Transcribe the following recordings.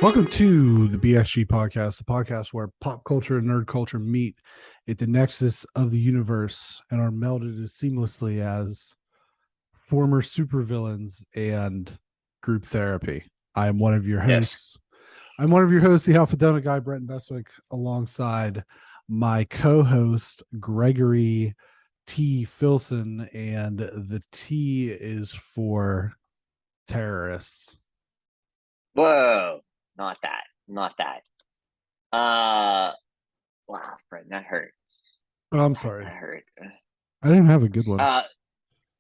Welcome to the Bsg Podcast, the podcast where pop culture and nerd culture meet at the nexus of the universe and are melded as seamlessly as former supervillains and group therapy. I am one of your hosts. I'm one of your hosts, the Alpha Donut guy, Brent Bestwick, alongside my co-host, Gregory T. Filson, and the T is for terrorists. Whoa, not that. Wow, Fred, that hurt. Oh, I'm sorry. That hurt. I didn't have a good one.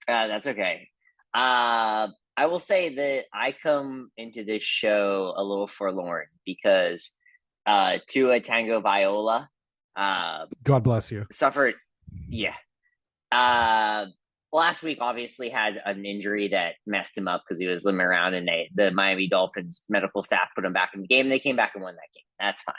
That's okay. I will say that I come into this show a little forlorn because Tua Tango Viola God bless you. suffered. Yeah. Last week obviously had an injury that messed him up because he was limping around, and the Miami Dolphins medical staff put him back in the game. They came back and won that game. That's fine.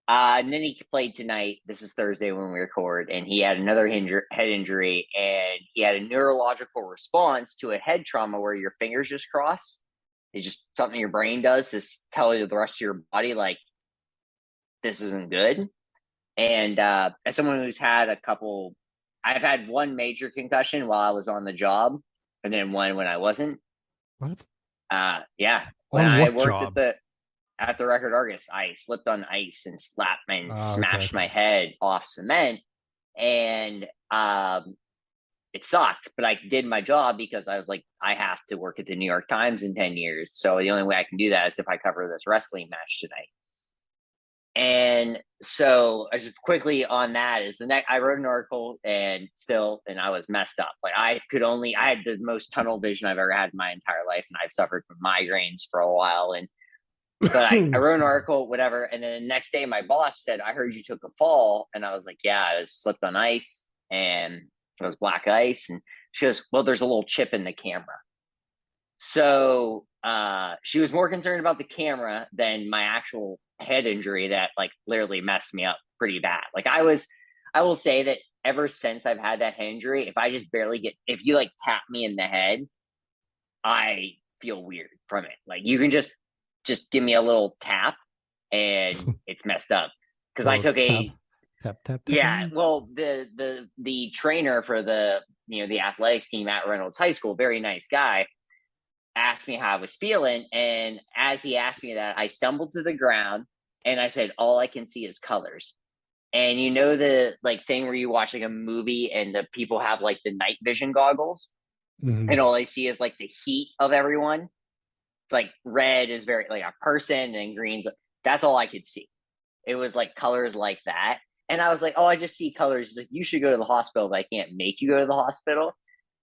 And then he played tonight. This is Thursday when we record, and he had another head injury, and he had a neurological response to a head trauma where your fingers just cross. It's just something your brain does to tell you the rest of your body, like, this isn't good. And as someone who's had I've had one major concussion while I was on the job, and then one when I wasn't. What? Yeah. When I worked at the Record Argus, I slipped on ice and smashed my head off cement, and it sucked. But I did my job because I was like, I have to work at the New York Times in 10 years, so the only way I can do that is if I cover this wrestling match tonight. And so I just quickly on that is I wrote an article and I was messed up. Like I had the most tunnel vision I've ever had in my entire life. And I've suffered from migraines for a while. But I wrote an article, whatever. And then the next day my boss said, I heard you took a fall. And I was like, yeah, I was slipped on ice and it was black ice. And she goes, well, there's a little chip in the camera. So she was more concerned about the camera than my actual head injury that like literally messed me up pretty bad. Like I will say that ever since I've had that head injury, if you like tap me in the head, I feel weird from it. Like you can just give me a little tap and it's messed up. Because I took tap. Yeah, well, the trainer for the athletics team at Reynolds High School, very nice guy, asked me how I was feeling. And as he asked me that, I stumbled to the ground and I said, all I can see is colors. And the like thing where you watch like a movie and the people have like the night vision goggles, and all I see is like the heat of everyone. It's like red is very like a person and green's that's all I could see. It was like colors like that. And I was like, oh, I just see colors. He's like, you should go to the hospital, but I can't make you go to the hospital.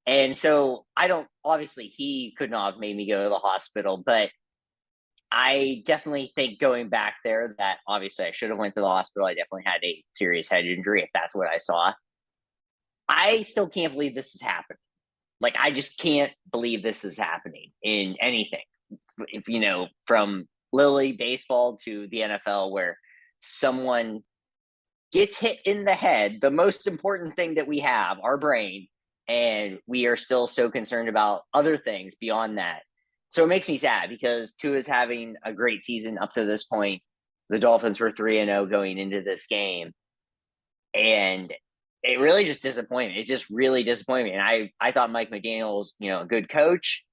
And so obviously he could not have made me go to the hospital, but I definitely think going back there that obviously I should have went to the hospital. I definitely had a serious head injury if that's what I saw. I still can't believe this is happening. Like, I just can't believe this is happening in anything, from Lily baseball to the NFL, where someone gets hit in the head, the most important thing that we have, our brain, and we are still so concerned about other things beyond that. So it makes me sad because Tua is having a great season up to this point. The Dolphins were 3-0 going into this game. And it really just disappointed me. It just really disappointed me. And I thought Mike McDaniel was, a good coach.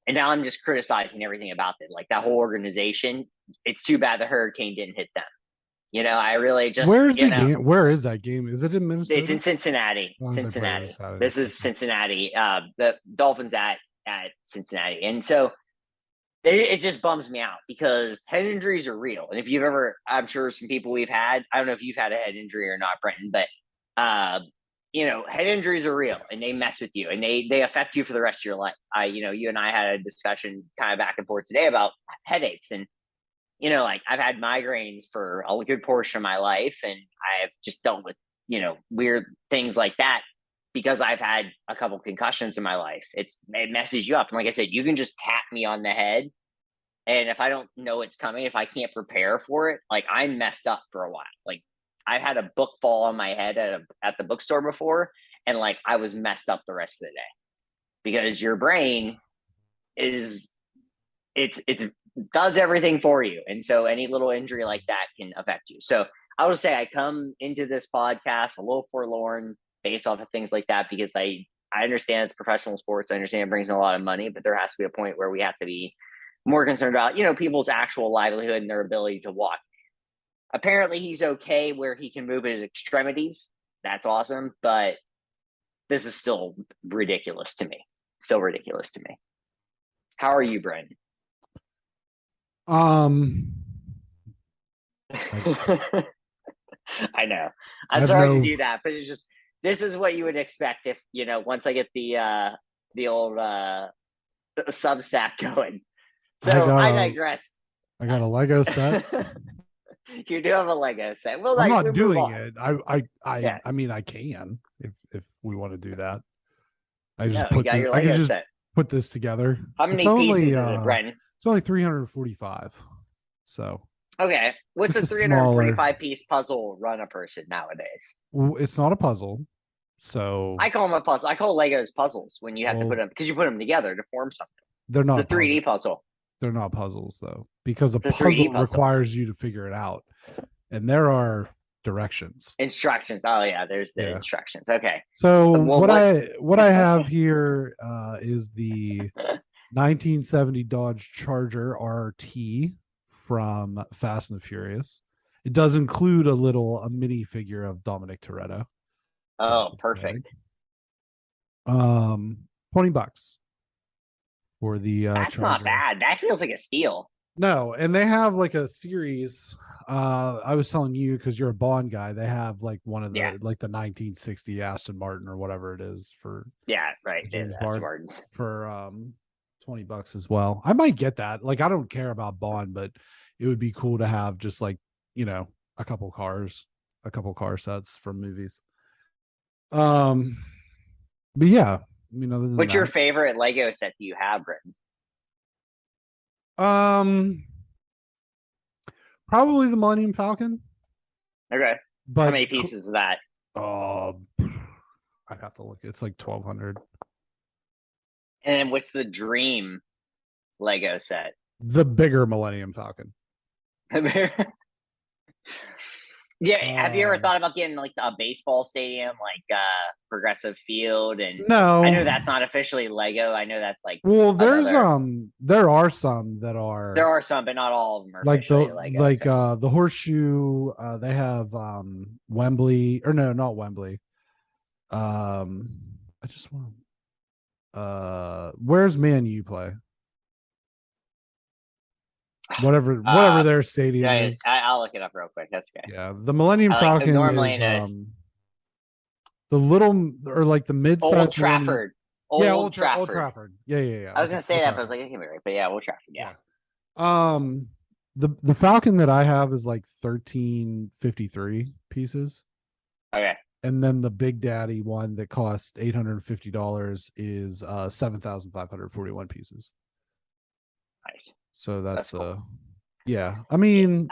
And now I'm just criticizing everything about it. Like that whole organization, it's too bad the hurricane didn't hit them. I really just. Where's the game? Where is that game? Is it in Minnesota? It's in Cincinnati. Oh, Cincinnati. This is Cincinnati. The Dolphins at Cincinnati. And so it just bums me out because head injuries are real. And if you've ever, I'm sure some people we've had, I don't know if you've had a head injury or not, Brenton, but head injuries are real and they mess with you and they affect you for the rest of your life. You and I had a discussion kind of back and forth today about headaches, and like I've had migraines for a good portion of my life, and I've just dealt with, weird things like that because I've had a couple concussions in my life. It messes you up. And like I said, you can just tap me on the head, and if I don't know it's coming, if I can't prepare for it, like I'm messed up for a while. Like I've had a book fall on my head at the bookstore before, and like I was messed up the rest of the day because your brain is it's does everything for you. And so any little injury like that can affect you. So I would say I come into this podcast a little forlorn based off of things like that, because I understand it's professional sports. I understand it brings in a lot of money, but there has to be a point where we have to be more concerned about, people's actual livelihood and their ability to walk. Apparently he's okay where he can move his extremities. That's awesome. But this is still ridiculous to me. How are you, Brendan? I I know. I'm sorry to do that, but it's just, this is what you would expect if, once I get the old Substack going. So I digress. I got a Lego set. You do have a Lego set. Well, I'm not doing it. I mean, I can if we want to do that. I just put this together. How many pieces is it, Brendan? It's only 345. So okay, what's a 345 piece puzzle run a person nowadays? Well, it's not a puzzle. So I call them a puzzle. I call Legos puzzles when you have to put them, because you put them together to form something. They're not. It's a 3D puzzle. They're not puzzles though, because a puzzle requires you to figure it out, and there are instructions. Oh yeah, there's the instructions. Okay. So what I have here is the 1970 Dodge Charger RT from Fast and the Furious. It does include a mini figure of Dominic Toretto. Oh, perfect. $20 for the that's Charger. Not bad. That feels like a steal. No, and they have like a series. I was telling you, because you're a Bond guy, they have like one of the like the 1960 Aston Martin or whatever it is for James Bond for $20 as well. I might get that. Like, I don't care about Bond, but it would be cool to have just like, a couple car sets from movies. But yeah, what's your favorite Lego set do you have, Britton? Probably the Millennium Falcon. Okay. But how many pieces of that? I'd have to look. It's like 1,200. And then what's the dream Lego set? The bigger Millennium Falcon. Yeah, have you ever thought about getting like a baseball stadium, like Progressive Field? And no, I know that's not officially Lego. I know that's like there are some that are. There are some, but not all of them are like Lego, the Horseshoe. They have Wembley, or no, not Wembley. I just want. Where's Man U play? Whatever their stadium is. I'll look it up real quick. That's okay. Yeah, the Millennium Falcon is the little, or like the mid-size Old Trafford. Old Trafford. Yeah. I was gonna say that, but I was like, I can't be right. But yeah, Old Trafford. Yeah. The Falcon that I have is like 1,353 pieces. Okay. And then the Big Daddy one that costs $850 is 7,541 pieces. Nice. So that's cool. Yeah. I mean,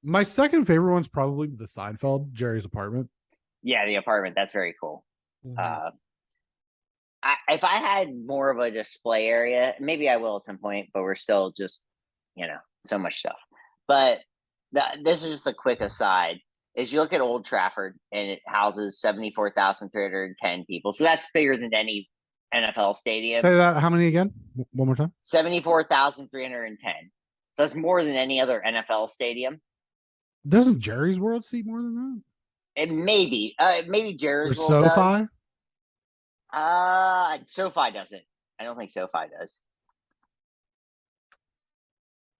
my second favorite one's probably the Seinfeld, Jerry's apartment. Yeah, the apartment. That's very cool. Mm-hmm. If I had more of a display area, maybe I will at some point, but we're still just, so much stuff. But this is just a quick aside. Is you look at Old Trafford and it houses 74,310 people. So that's bigger than any NFL stadium. Say that. How many again? One more time. 74,310. So that's more than any other NFL stadium. Doesn't Jerry's World seat more than that? It maybe Jerry's World SoFi? Does. SoFi doesn't. I don't think SoFi does.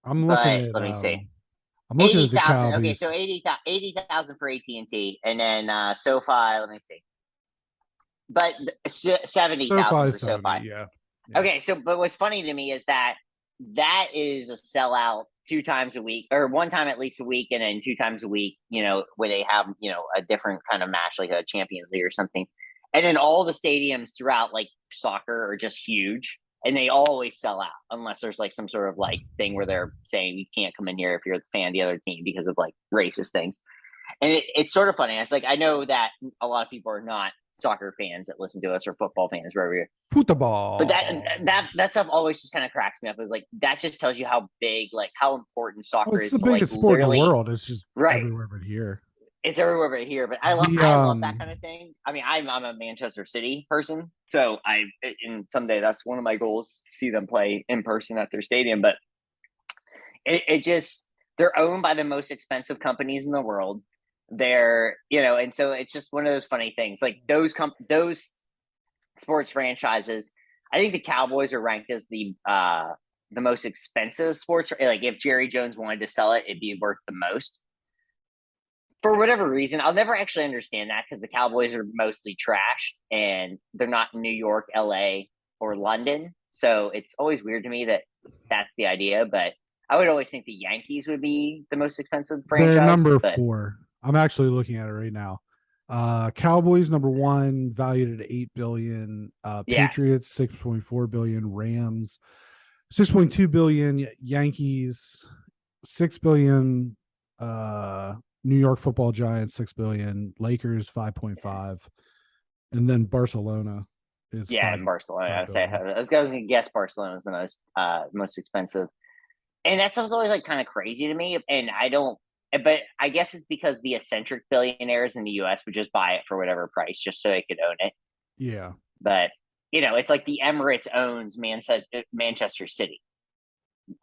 I'm looking at. Let me see. I'm looking at the Cowboys. Okay, so 80,000 for AT&T, and then SoFi. Let me see. But 70,000 for SoFi. Yeah. Okay, but what's funny to me is that is a sellout 2 times a week, or 1 time at least a week, and then 2 times a week, where they have, a different kind of match, like a Champions League or something. And then all the stadiums throughout like soccer are just huge, and they always sell out unless there's like some sort of like thing where they're saying you can't come in here if you're a fan of the other team because of like racist things. And it's sort of funny. It's like, I know that a lot of people are not soccer fans that listen to us or football fans, wherever you're. Football. But that stuff always just kind of cracks me up. It was like that just tells you how big, like how important soccer it's is the to biggest like sport in the literally world. It's just right. everywhere but here. It's everywhere but here. But I love that kind of thing. I mean, I'm a Manchester City person, so and someday that's one of my goals to see them play in person at their stadium. But it just they're owned by the most expensive companies in the world. They're and so it's just one of those funny things. Like those sports franchises, I think the Cowboys are ranked as the most expensive sports. Like if Jerry Jones wanted to sell it, it'd be worth the most. For whatever reason, I'll never actually understand that because the Cowboys are mostly trash and they're not in New York, LA, or London. So it's always weird to me that that's the idea. But I would always think the Yankees would be the most expensive franchise. They're number 4. I'm actually looking at it right now. Cowboys number 1, valued at $8 billion. Patriots $6.4 billion. Rams $6.2 billion. Yankees $6 billion. New York Football Giants $6 billion. Lakers 5.5, and then Barcelona is Barcelona. I was going to guess Barcelona is the most expensive, and that stuff's always like kind of crazy to me. And I don't. But I guess it's because the eccentric billionaires in the U.S. would just buy it for whatever price just so they could own it. Yeah. But, it's like the Emirates owns Manchester City.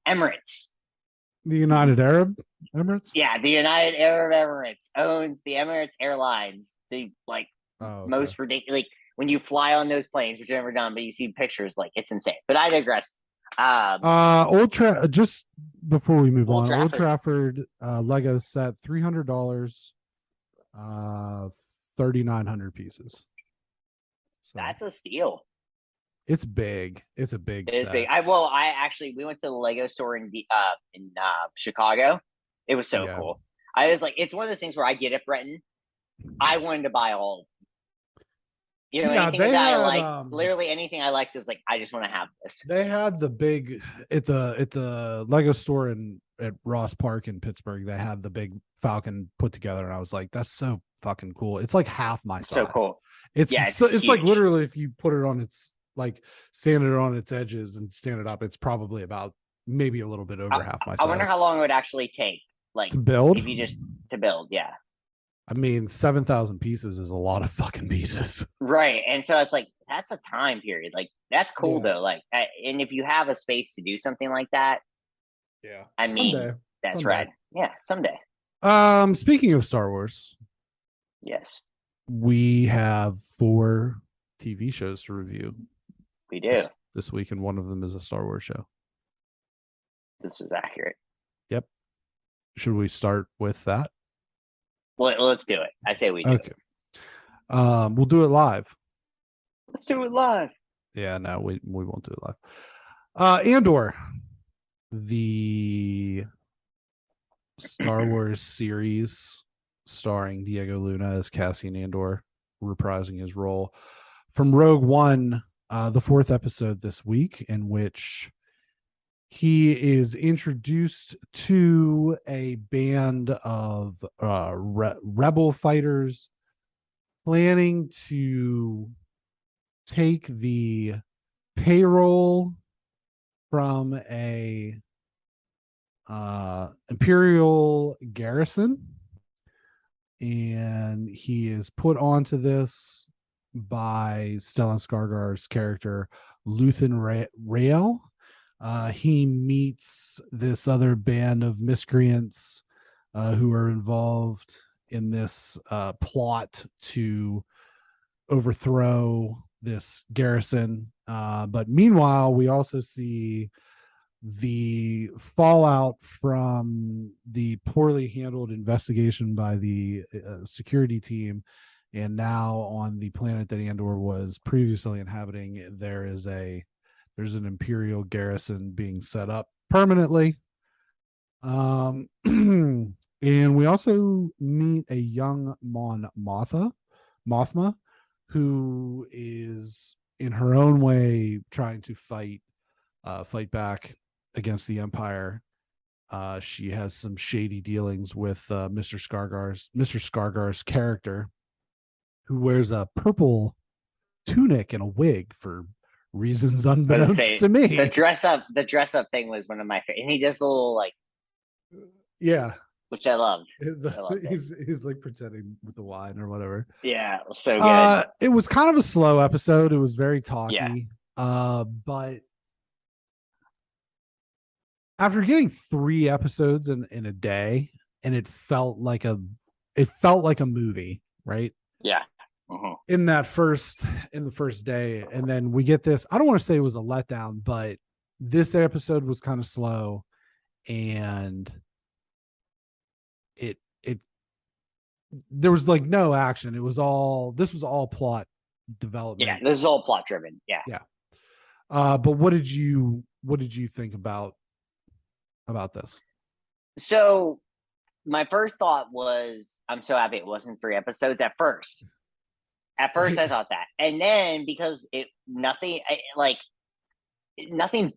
Emirates. The United Arab Emirates? Yeah, the United Arab Emirates owns the Emirates Airlines. The, most ridiculous. Like, when you fly on those planes, which I've never done, but you see pictures, like, it's insane. But I digress. Just before we move on, Old Trafford Lego set $300, 3,900 pieces. So that's a steal. It's big. It's a big. It is big. We went to the Lego store in Chicago. It was so cool. I was like, it's one of those things where I get it, Breton. I wanted to buy all. Anything that I like, literally anything I liked was like, I just want to have this. They had the big at the Lego store at Ross Park in Pittsburgh. They had the big Falcon put together, and I was like, that's so fucking cool. It's like half my size. So cool. It's like literally if you put it on its sand it on its edges and stand it up, it's probably about maybe a little bit over half my size. I wonder how long it would actually take, to build. If you just to build, yeah. I mean, 7,000 pieces is a lot of fucking pieces. Right. And so it's like, that's a time period. Like, that's cool though. Like, and if you have a space to do something like that, that's right. Yeah. Someday. Speaking of Star Wars. Yes. We have 4 TV shows to review. We do. This week, and one of them is a Star Wars show. This is accurate. Yep. Should we start with that? Well, let's do it. I say we do. Okay. We'll do it live. Let's do it live. Yeah, no, we won't do it live. Andor, the Star Wars series starring Diego Luna as Cassian Andor, reprising his role from Rogue One, the 4th episode this week, in which he is introduced to a band of rebel fighters planning to take the payroll from a Imperial garrison, and he is put onto this by Stellan Skarsgård's character Luthen Rael. He meets this other band of miscreants who are involved in this plot to overthrow this garrison. But meanwhile, we also see the fallout from the poorly handled investigation by the security team. And now on the planet that Andor was previously inhabiting, there's an Imperial garrison being set up permanently. And we also meet a young Mon Mothma, who is in her own way trying to fight back against the Empire. She has some shady dealings with Mr. Skarsgård's character, who wears a purple tunic and a wig for reasons I was gonna unbeknownst say to me. the dress up thing was one of my favorite. And he does a little like, Yeah, which I loved. he's like pretending with the wine or whatever. Yeah, so good. It was kind of a slow episode. It was very Yeah. talky. But after getting 3 episodes in a day, and it felt like a movie, right? Yeah. Mm-hmm. In the first day, and then we get this. I don't want to say it was a letdown, but this episode was kind of slow, and it there was like no action. This was all plot development. Yeah, this is all plot driven. Yeah. Yeah. But what did you think about this? So my first thought was, I'm so happy it wasn't 3 episodes at first. At first, I thought that, and then because nothing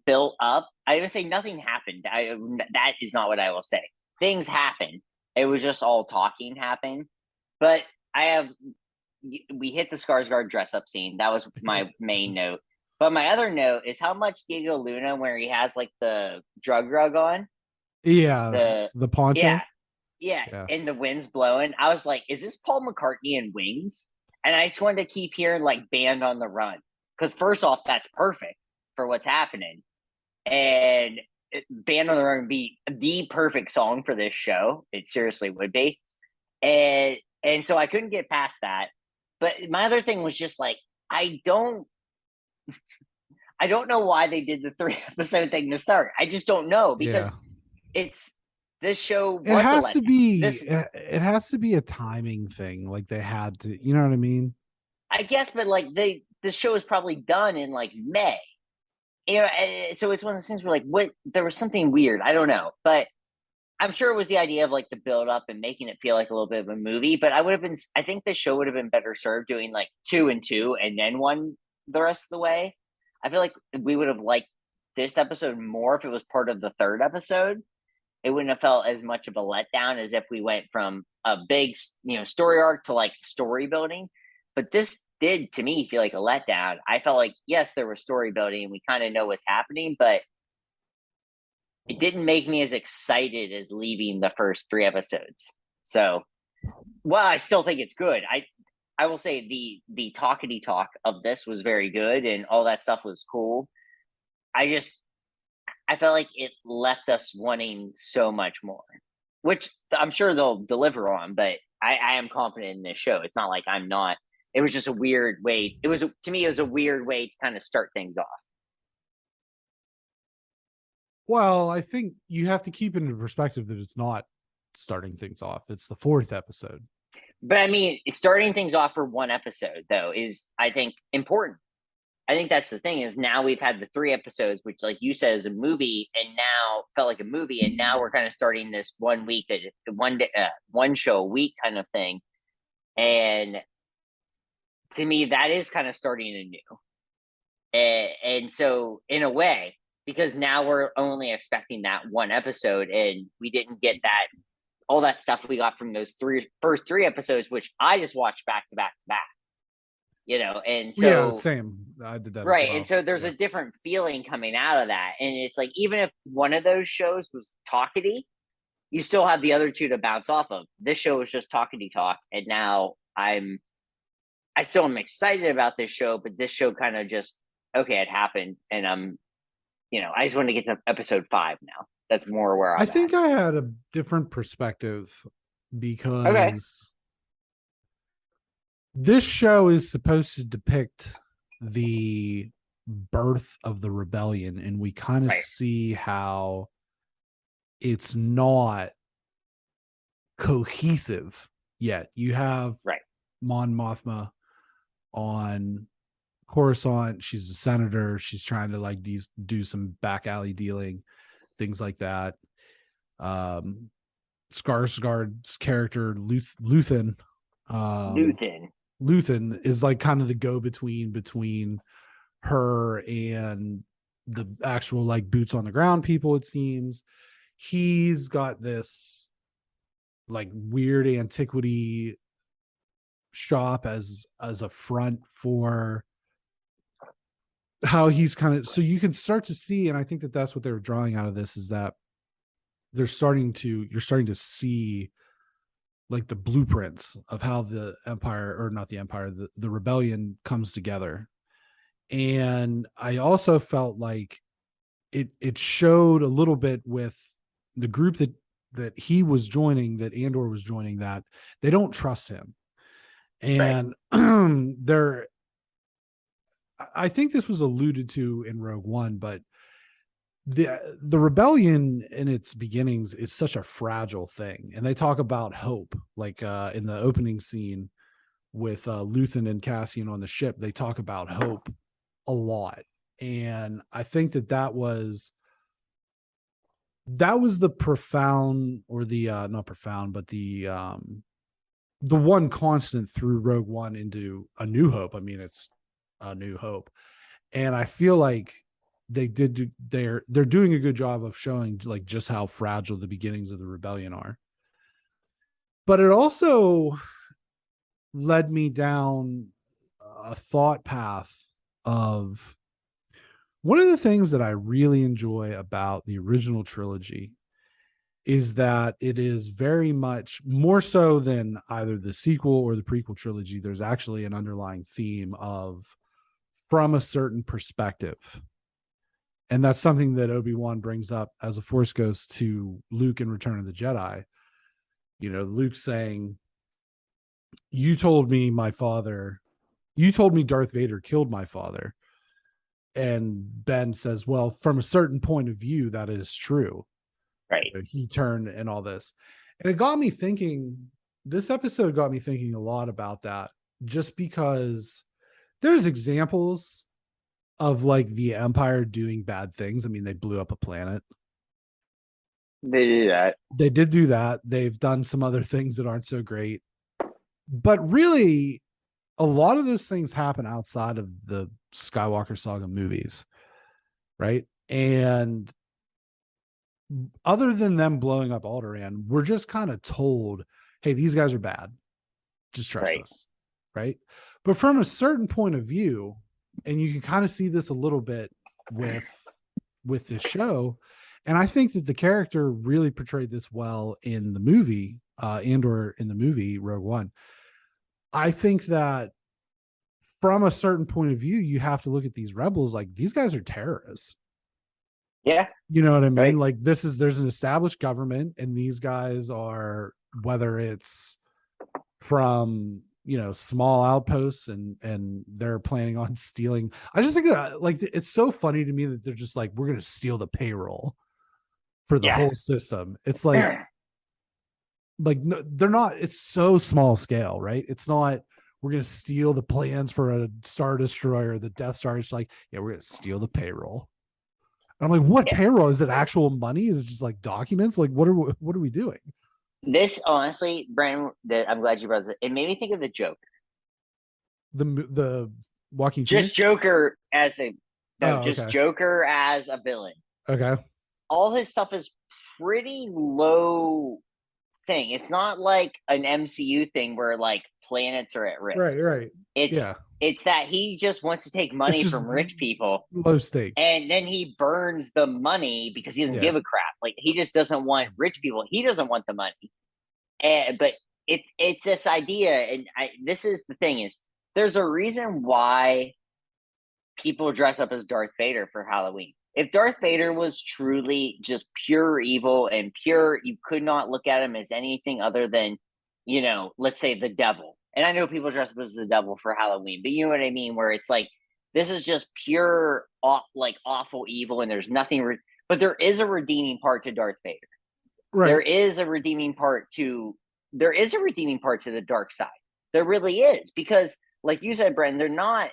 built up. I would say nothing happened. That is not what I will say. Things happened. It was just all talking happened. But we hit the Skarsgård dress up scene. That was my main note. But my other note is how much Diego Luna, where he has like the drug rug on. Yeah, the poncho. Yeah, and the wind's blowing. I was like, is this Paul McCartney in Wings? And I just wanted to keep hearing like Band on the Run. Because first off, that's perfect for what's happening. And Band on the Run would be the perfect song for this show. It seriously would be. And so I couldn't get past that. But my other thing was just like, I don't know why they did the 3 episode thing to start. I just don't know, because this show. It has to be. It has to be a timing thing. Like they had to. You know what I mean? I guess, but like the show is probably done in like May. You know, so it's one of those things where like, what? There was something weird. I don't know, but I'm sure it was the idea of like the build up and making it feel like a little bit of a movie. But I think the show would have been better served doing like 2 and 2 and then 1 the rest of the way. I feel like we would have liked this episode more if it was part of the 3rd episode. It wouldn't have felt as much of a letdown as if we went from a big, story arc to like story building. But this did, to me, feel like a letdown. I felt like, yes, there was story building and we kind of know what's happening, but it didn't make me as excited as leaving the first 3 episodes. So, well, I still think it's good. I will say the talkity talk of this was very good and all that stuff was cool. I felt like it left us wanting so much more, which I'm sure they'll deliver on, but I am confident in this show. It's not like I'm not. It was just a weird way. To me, it was a weird way to kind of start things off. Well, I think you have to keep into perspective that it's not starting things off. It's the 4th episode. But I mean, starting things off for 1 episode, though, is, I think, important. I think that's the thing, is now we've had the 3 episodes, which, like you said, is a movie, and now felt like a movie, and now we're kind of starting this 1 week, one show a week kind of thing. And to me, that is kind of starting anew. And so, in a way, because now we're only expecting that 1 episode, and we didn't get that all that stuff we got from those first 3 episodes, which I just watched back to back to back. And so same. I did that right. as well. And so there's a different feeling coming out of that. And it's like, even if one of those shows was talkity, you still have the other 2 to bounce off of. This show was just talkity talk. And now I still am excited about this show, but this show kind of just, okay, it happened. And I just want to get to episode 5 now. That's more where I think I had a different perspective because this show is supposed to depict the birth of the rebellion, and we kind of see how it's not cohesive yet. You have Mon Mothma on Coruscant. She's a senator. She's trying to like do some back alley dealing, things like that. Skarsgård's character Luthen is like kind of the go-between between her and the actual like boots on the ground people. It seems he's got this like weird antiquity shop as a front for how he's kind of, so you can start to see, and I think that that's what they were drawing out of this, is that you're starting to see like the blueprints of how the empire, or not the empire, the rebellion comes together. And I also felt like it showed a little bit with the group that he was joining, that Andor was joining, that they don't trust him. And they're, I think this was alluded to in Rogue One, but the rebellion in its beginnings is such a fragile thing, and they talk about hope, like in the opening scene with Luthen and Cassian on the ship. They talk about hope a lot, and I think that was the profound, or the not profound, but the one constant through Rogue One into A New Hope. I mean, it's A New Hope, and I feel like they're doing a good job of showing like just how fragile the beginnings of the rebellion are. But it also led me down a thought path of, one of the things that I really enjoy about the original trilogy is that it is very much more so than either the sequel or the prequel trilogy. There's actually an underlying theme of from a certain perspective. And that's something that Obi-Wan brings up as a Force ghost to Luke in Return of the Jedi. You know, Luke saying, you told me Darth Vader killed my father. And Ben says, well, from a certain point of view, that is true. Right. You know, he turned and all this. And it got me thinking, this episode got me thinking a lot about that, just because there's examples of like the Empire doing bad things. I mean, they blew up a planet. They do that. They did do that. They've done some other things that aren't so great. But really, a lot of those things happen outside of the Skywalker saga movies, right? And other than them blowing up Alderaan, we're just kind of told, hey, these guys are bad. Just trust us, right? But from a certain point of view, and you can kind of see this a little bit with this show, and I think that the character really portrayed this well in the movie, Andor in the movie Rogue One. I think that from a certain point of view, you have to look at these rebels like these guys are terrorists. Yeah. You know what I mean? Right. Like there's an established government, and these guys are, whether it's from, you know, small outposts and they're planning on stealing. I just think that like it's so funny to me that they're just like, we're going to steal the payroll for the whole system. It's like no, they're not, it's so small scale, right? It's not, we're going to steal the plans for a Star Destroyer, the Death Star. It's like, yeah, we're going to steal the payroll. And I'm like, what payroll? Is it actual money? Is it just like documents? Like, what are we doing? This, honestly, Brandon, I'm glad you brought it. It made me think of the Joker. The Walking Just Joker as a Joker as a villain. Okay. All his stuff is pretty low thing. It's not like an MCU thing where like planets are at risk. Right. It's that he just wants to take money from rich people. Low stakes. And then he burns the money because he doesn't give a crap. Like, he just doesn't want rich people. He doesn't want the money. But it's this idea, and this is the thing, is there's a reason why people dress up as Darth Vader for Halloween. If Darth Vader was truly just pure evil and pure, you could not look at him as anything other than, you know, let's say the devil. And I know people dress up as the devil for Halloween, but you know what I mean? Where it's like, this is just pure, like awful evil, and there's nothing. But there is a redeeming part to Darth Vader. Right. There is a redeeming part to the dark side. There really is, because, like you said, Brendan, they're not.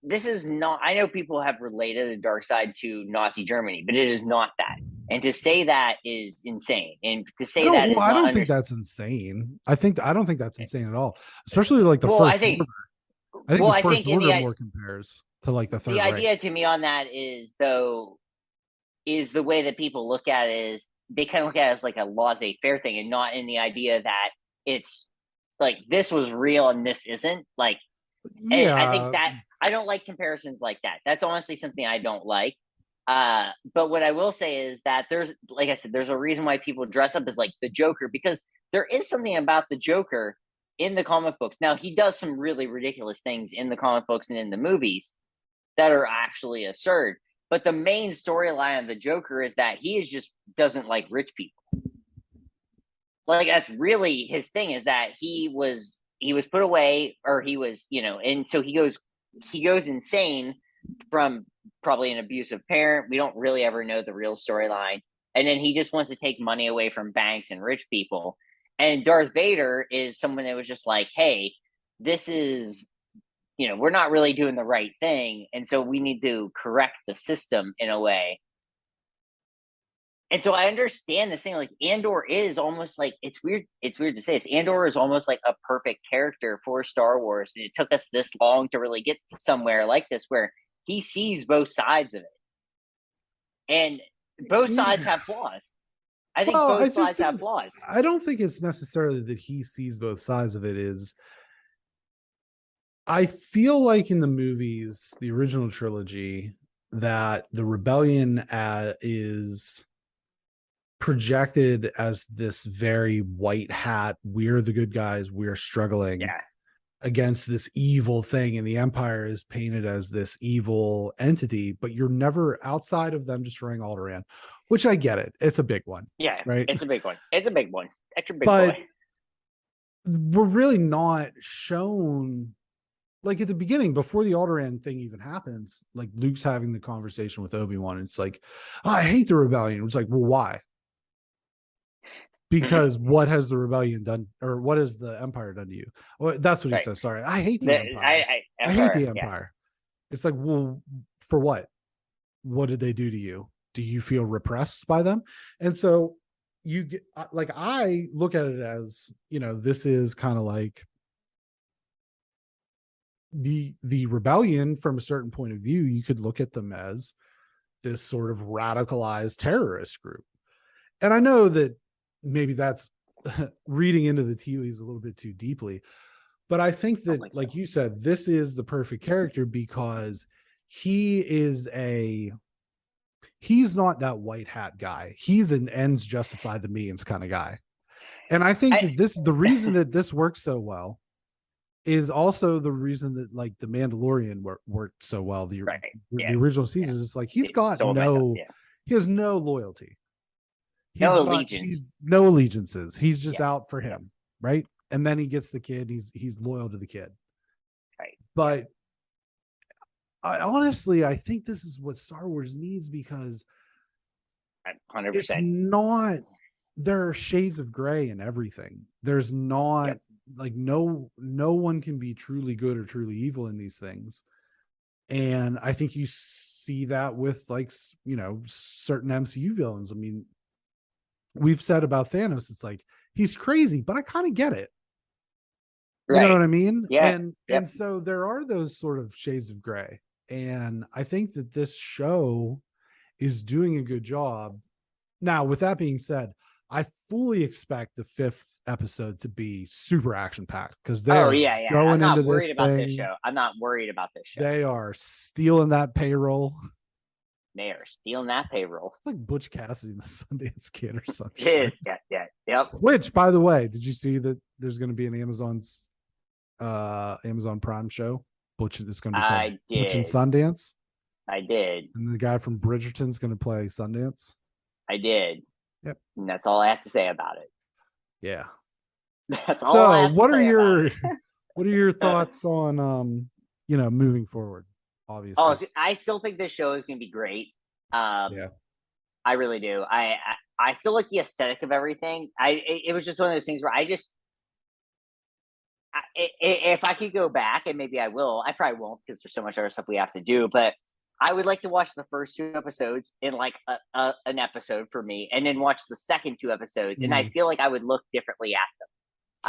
This is not. I know people have related the dark side to Nazi Germany, but it is not that. And to say that is insane. And to say that is I don't think that's insane. I don't think that's insane at all. Especially like the first order. I think the first order more compares to like the third. The idea to me on that is the way that people look at it is they kind of look at it as like a laissez-faire thing, and not in the idea that it's like this was real and this isn't. Like, and I think that I don't like comparisons like that. That's honestly something I don't like. But what I will say is that there's, like I said, there's a reason why people dress up as like the Joker, because there is something about the Joker in the comic books. Now, he does some really ridiculous things in the comic books and in the movies that are actually absurd. But the main storyline of the Joker is that he is just doesn't like rich people. Like, that's really his thing, is that he was put away, or he was, and so he goes insane from probably an abusive parent. We don't really ever know the real storyline. And then he just wants to take money away from banks and rich people. And Darth Vader is someone that was just like, hey, this is, we're not really doing the right thing. And so we need to correct the system in a way. And so I understand this thing, like Andor is almost like, it's weird to say this, Andor is almost like a perfect character for Star Wars. And it took us this long to really get somewhere like this, where he sees both sides of it. And both sides have flaws. I think both sides have flaws. I don't think it's necessarily that he sees both sides of it. I feel like in the movies, the original trilogy, that the rebellion is projected as this very white hat, we're the good guys, we're struggling against this evil thing, and the Empire is painted as this evil entity, but you're never, outside of them destroying Alderaan, which I get it, it's a big one, right? It's a big one, extra big but boy. We're really not shown, like at the beginning, before the Alderaan thing even happens, like Luke's having the conversation with Obi-Wan, and it's like, oh, I hate the rebellion. It's like, well, why? Because what has the rebellion done, or what has the Empire done to you? Well, that's what he says. Sorry, I hate the Empire. I hate the Empire. It's like, well, for what? What did they do to you? Do you feel repressed by them? And so you get, like, I look at it as, this is kind of like the rebellion from a certain point of view. You could look at them as this sort of radicalized terrorist group. And I know that maybe that's reading into the tea leaves a little bit too deeply, but I think that, like you said, this is the perfect character because he's not that white hat guy. He's an ends justify the means kind of guy. And I think that the reason that this works so well is also the reason that, like, the Mandalorian worked so well. The original season is like, he has no loyalty. No allegiances. He's just out for him, right? And then he gets the kid. He's loyal to the kid, right? But I think this is what Star Wars needs, because 100%. It's not. There are shades of gray in everything. There's not like no one can be truly good or truly evil in these things. And I think you see that with, like, certain MCU villains. I mean, we've said about Thanos, it's like, he's crazy, but I kind of get it. You know what I mean? Yeah. And so there are those sort of shades of gray. And I think that this show is doing a good job. Now, with that being said, I fully expect the 5th episode to be super action packed, because they're going into this thing. I'm not worried about this show. They are stealing that payroll. It's like Butch Cassidy and the Sundance Kid or something. It is. Yeah. Which, by the way, did you see that there's going to be an Amazon Prime show? Butch is going to be called Butch and Sundance. I did. And the guy from Bridgerton's going to play Sundance. I did. Yep. And that's all I have to say about it. Yeah. That's all I have to say what are your thoughts on moving forward? Obviously. Oh, I still think this show is going to be great. I really do. I still like the aesthetic of everything. It was just one of those things where if I could go back, and maybe I will, I probably won't, because there's so much other stuff we have to do, but I would like to watch the first 2 episodes in like an episode for me, and then watch the second 2 episodes. And I feel like I would look differently at them.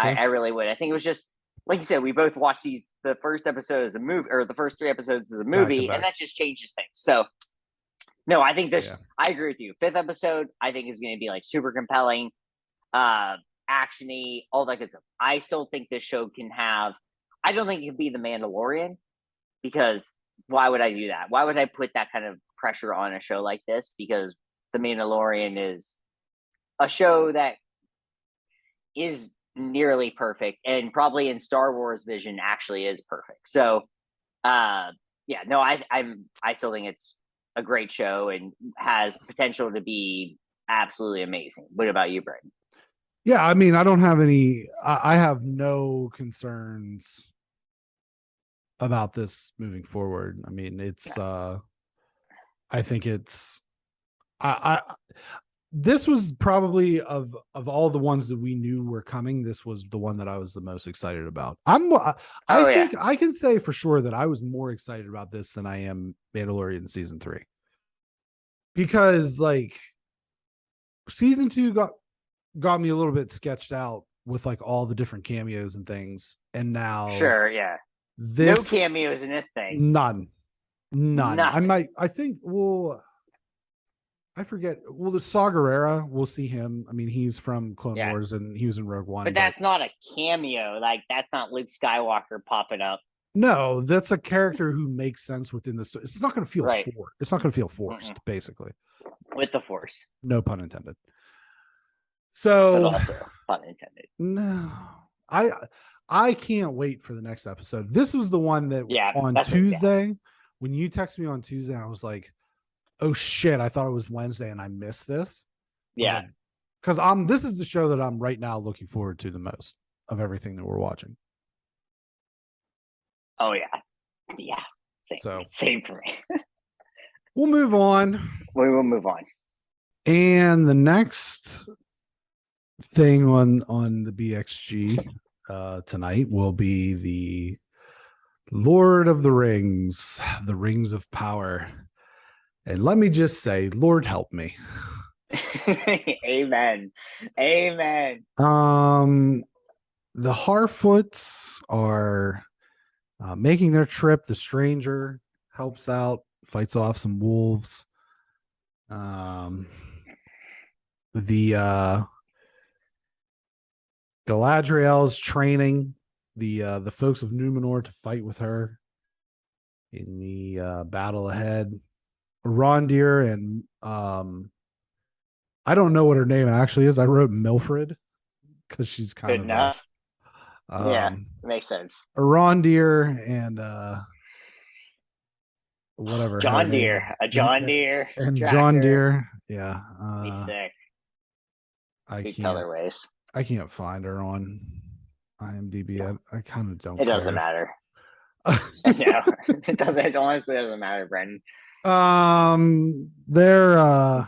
Sure. I really would. I think it was just, like you said, we both watched the first episode as a movie, or the first 3 episodes as a movie, and that just changes things. So no, I think I agree with you. 5th episode, I think, is going to be like super compelling. I actiony, all that good stuff. I still think this show can have. I don't think it can be The Mandalorian, because why would I do that? Why would I put that kind of pressure on a show like this? Because The Mandalorian is a show that is nearly perfect, and probably in Star Wars vision actually is perfect. So, I still think it's a great show and has potential to be absolutely amazing. What about you, Brent? Yeah, I mean, I don't have any. I have no concerns about this moving forward. I mean, it's. I think it's. I this was probably of all the ones that we knew were coming, this was the one that I was the most excited about. I think I can say for sure that I was more excited about this than I am Mandalorian season 3, because like season 2 got me a little bit sketched out with like all the different cameos and things, and now no cameos in this thing. None. I think I forget. Well, the Saw Gerrera, we'll see him. I mean, he's from Clone Wars and he was in Rogue One. But that's not a cameo. Like, that's not Luke Skywalker popping up. No, that's a character who makes sense within the story. It's not going to feel forced. It's not going to feel forced, basically. With the Force. No pun intended. So, but also pun intended. No, I can't wait for the next episode. This was the one that on Tuesday, when you texted me on Tuesday, I was like, oh shit, I thought it was Wednesday and I missed this. Yeah. Because this is the show that I'm right now looking forward to the most of everything that we're watching. Oh yeah. Yeah. Same for me. We'll move on. We will move on. And the next thing on the BXG tonight will be the Lord of the Rings, the Rings of Power. And let me just say, Lord help me. Amen. The Harfoots are making their trip. The stranger helps out, fights off some wolves. The Galadriel's training the folks of Numenor to fight with her in the battle ahead. Rondir and I don't know what her name actually is. I wrote Milfred because she's kind good enough. Makes sense. Rondir and whatever. John Deere. John Deere. And John Deere. Yeah. Be sick. Good colorways. I can't find her on IMDb. I kind of don't. It doesn't matter. No, it doesn't. It honestly doesn't matter, Brendan. They're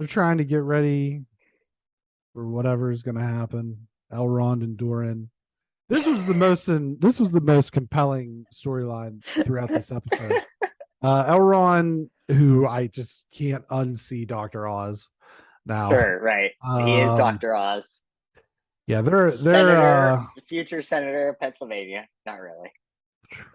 trying to get ready for whatever is going to happen. Elrond and Durin. This was the most compelling storyline throughout this episode. Elrond, who I just can't unsee Dr. Oz now. Sure, right. He is Dr. Oz. Yeah, they're the future senator of Pennsylvania. Not really.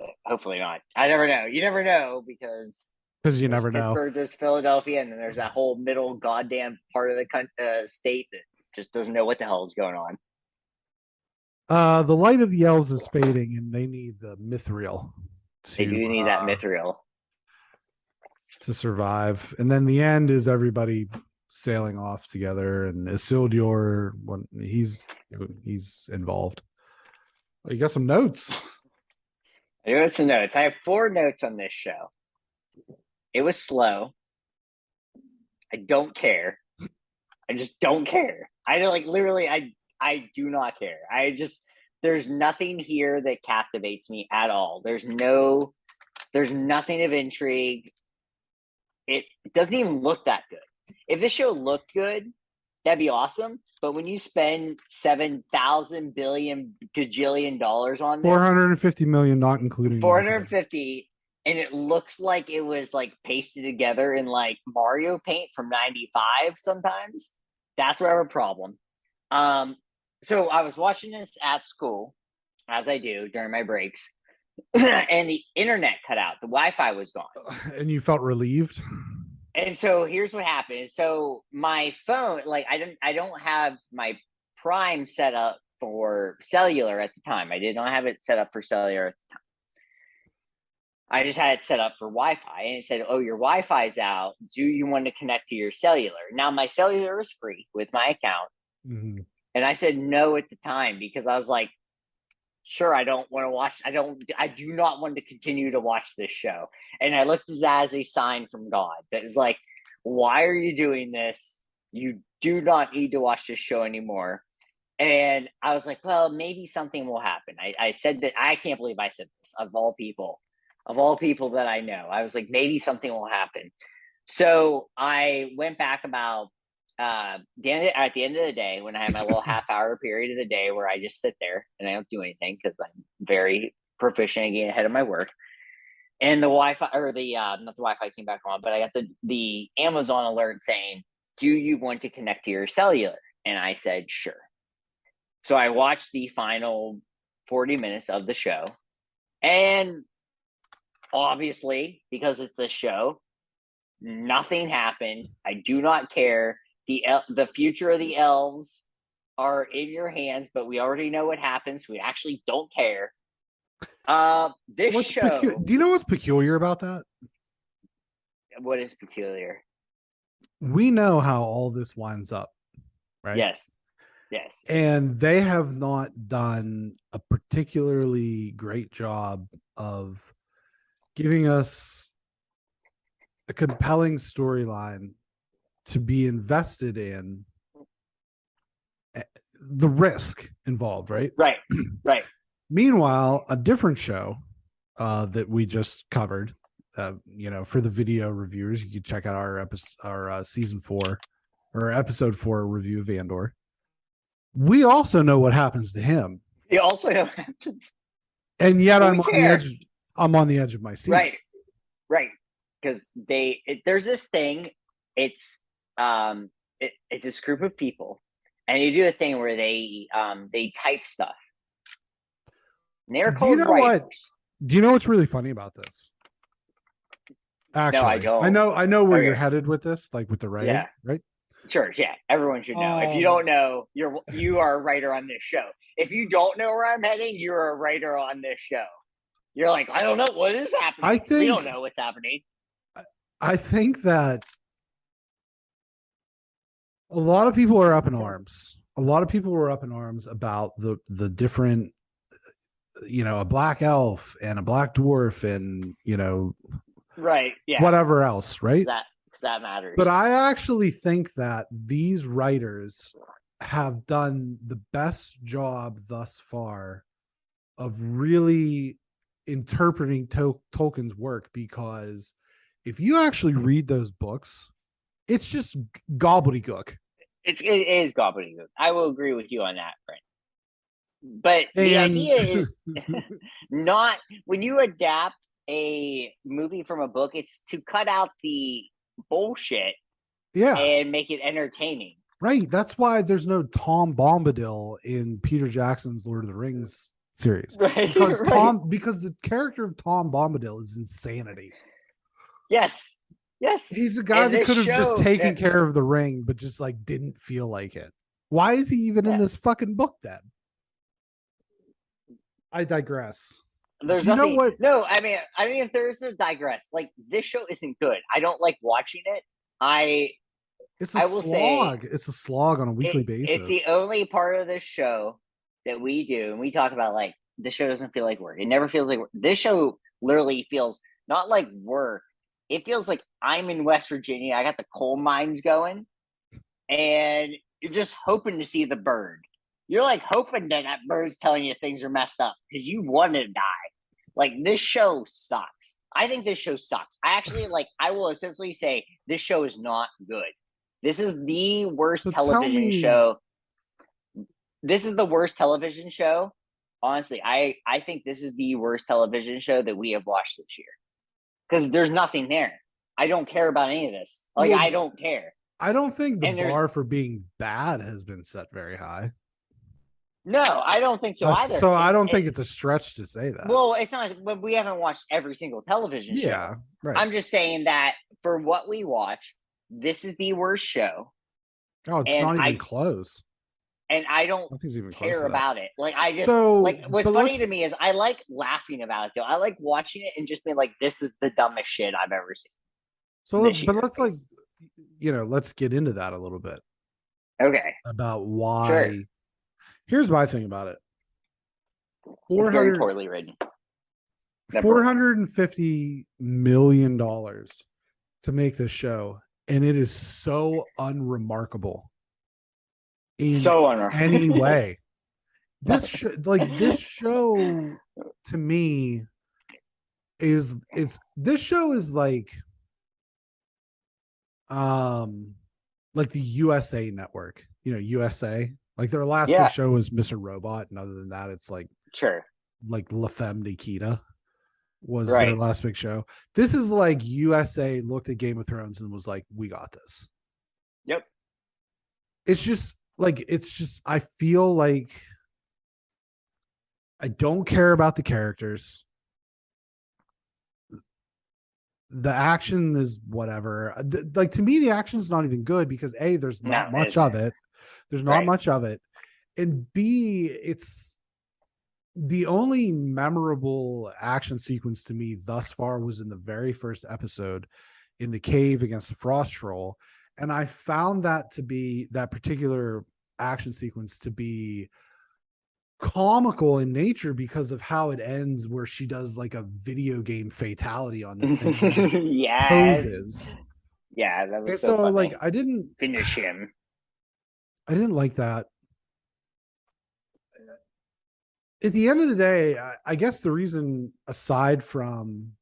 But hopefully not. I never know. You never know because you never know. Pittsburgh, there's Philadelphia, and then there's that whole middle goddamn part of the state that just doesn't know what the hell is going on. The light of the elves is fading, and they need the mithril. They do need that mithril to survive. And then the end is everybody sailing off together, and Isildur, when he's involved. Well, you got some notes. I got some notes. I have 4 notes on this show. It was slow. I don't care. I just don't care. I do not care. There's nothing here that captivates me at all. There's nothing of intrigue. It doesn't even look that good. If this show looked good, that'd be awesome. But when you spend $7,000 billion gajillion on this, $450 million, not including 450, and it looks like it was like pasted together in like Mario Paint from '95. Sometimes that's where I have a problem. So I was watching this at school, as I do during my breaks, and the internet cut out. The Wi-Fi was gone, and you felt relieved. And so here's what happened. So my phone, like I don't have my Prime set up for cellular at the time. I did not have it set up for cellular at the time. I just had it set up for Wi-Fi, and it said, "Oh, your Wi-Fi's out. Do you want to connect to your cellular?" Now, my cellular is free with my account, and I said no at the time because I was like, "Sure, I don't want to watch. I do not want to continue to watch this show." And I looked at that as a sign from God that is like, "Why are you doing this? You do not need to watch this show anymore." And I was like, "Well, maybe something will happen." I said that. I can't believe I said this of all people that I know. I was like, maybe something will happen. So I went back about at the end of the day, when I had my little half-hour period of the day where I just sit there and I don't do anything because I'm very proficient at getting ahead of my work. And the Wi-Fi, or the not the Wi-Fi came back on, but I got the Amazon alert saying, "Do you want to connect to your cellular?" And I said, "Sure." So I watched the final 40 minutes of the show, and obviously, because it's the show, nothing happened. I do not care. The future of the elves are in your hands, but we already know what happens. So we actually don't care. This show. Do you know what's peculiar about that? What is peculiar? We know how all this winds up, right? Yes. And they have not done a particularly great job of giving us a compelling storyline to be invested in, the risk involved, right? Right. Meanwhile, a different show that we just covered, for the video reviewers, you can check out our season 4 or episode 4 review of Andor. We also know what happens to him. You also know what happens. And yet I'm on the edge of my seat. Right. Because there's this thing. It's this group of people, and you do a thing where they type stuff. And they're called writers. Do you know what's really funny about this? Actually, no, I don't. I know where you're headed with this, like with the writing, right? Sure, yeah. Everyone should know. If you don't know, you are a writer on this show. If you don't know where I'm heading, you're a writer on this show. You're like, I don't know what is happening. We don't know what's happening. I think that a lot of people are up in arms. A lot of people were up in arms about the different, a black elf and a black dwarf and, right, yeah, whatever else, right? That matters. But I actually think that these writers have done the best job thus far of really interpreting Tolkien's work, because if you actually read those books, it's just gobbledygook. It is gobbledygook. I will agree with you on that, Brent. But the idea is not when you adapt a movie from a book, it's to cut out the bullshit, and make it entertaining. Right. That's why there's no Tom Bombadil in Peter Jackson's Lord of the Rings series. Right. Because the character of Tom Bombadil is insanity. Yes. He's a guy that could have just taken care of the ring, but just like didn't feel like it. Why is he even in this fucking book then? I digress. There's nothing. No, I mean, if there's a digress, like this show isn't good. I don't like watching it. It's a slog. It's a slog on a weekly basis. It's the only part of this show that we do, and we talk about like the show doesn't feel like work. It never feels like work. This show literally feels not like work. It feels like I'm in West Virginia. I got the coal mines going, and you're just hoping to see the bird. You're like hoping that bird's telling you things are messed up because you want to die. Like, this show sucks. I think this show sucks. I will essentially say this show is not good. This is the worst television show. This is the worst television show. Honestly, I think this is the worst television show that we have watched this year. Because there's nothing there. I don't care about any of this. I don't care. I don't think the bar for being bad has been set very high. No, I don't think so either. So I don't think it's a stretch to say that. Well, it's not, but we haven't watched every single television show. Yeah, right. I'm just saying that for what we watch, this is the worst show. Oh, it's not even close. and I don't Nothing's even care about it. Like I just what's but funny to me is I like laughing about it though. I like watching it and just being like, this is the dumbest shit I've ever seen. But let's let's get into that a little bit. Okay. About why. Sure. Here's my thing about it. It's very poorly written. $450 million to make this show, and it is so unremarkable in any way. This show to me is like the USA Network, USA, like their last big show was Mr. Robot, and other than that it's like like La Femme Nikita was their last big show. This is like USA looked at Game of Thrones and was like, we got this. Yep. It's just I feel like I don't care about the characters. The action is whatever. Like, to me, the action's not even good because A, there's not much of it. There's not much of it. And B, it's the only memorable action sequence to me thus far was in the very first episode in the cave against the Frost Troll. And I found that particular action sequence to be comical in nature because of how it ends, where she does like a video game fatality on this thing. Poses. Yeah, that was so funny. Like I didn't finish him. I didn't like that. At the end of the day, I guess the reason, aside from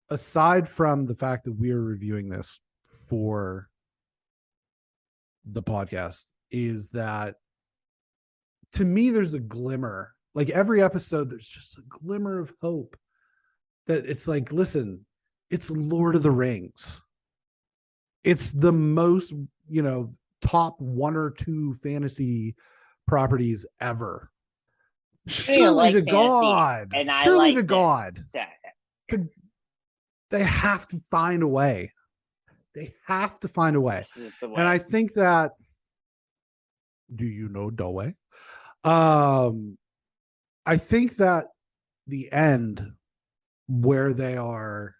the fact that we are reviewing this for the podcast, is that to me there's a glimmer. Like every episode, there's just a glimmer of hope that it's like, listen, it's Lord of the Rings. It's the most, top 1 or 2 fantasy properties ever. Surely to God. Surely to God. They have to find a way. They have to find a way. And I think that, do you know the way? I think that the end, where they are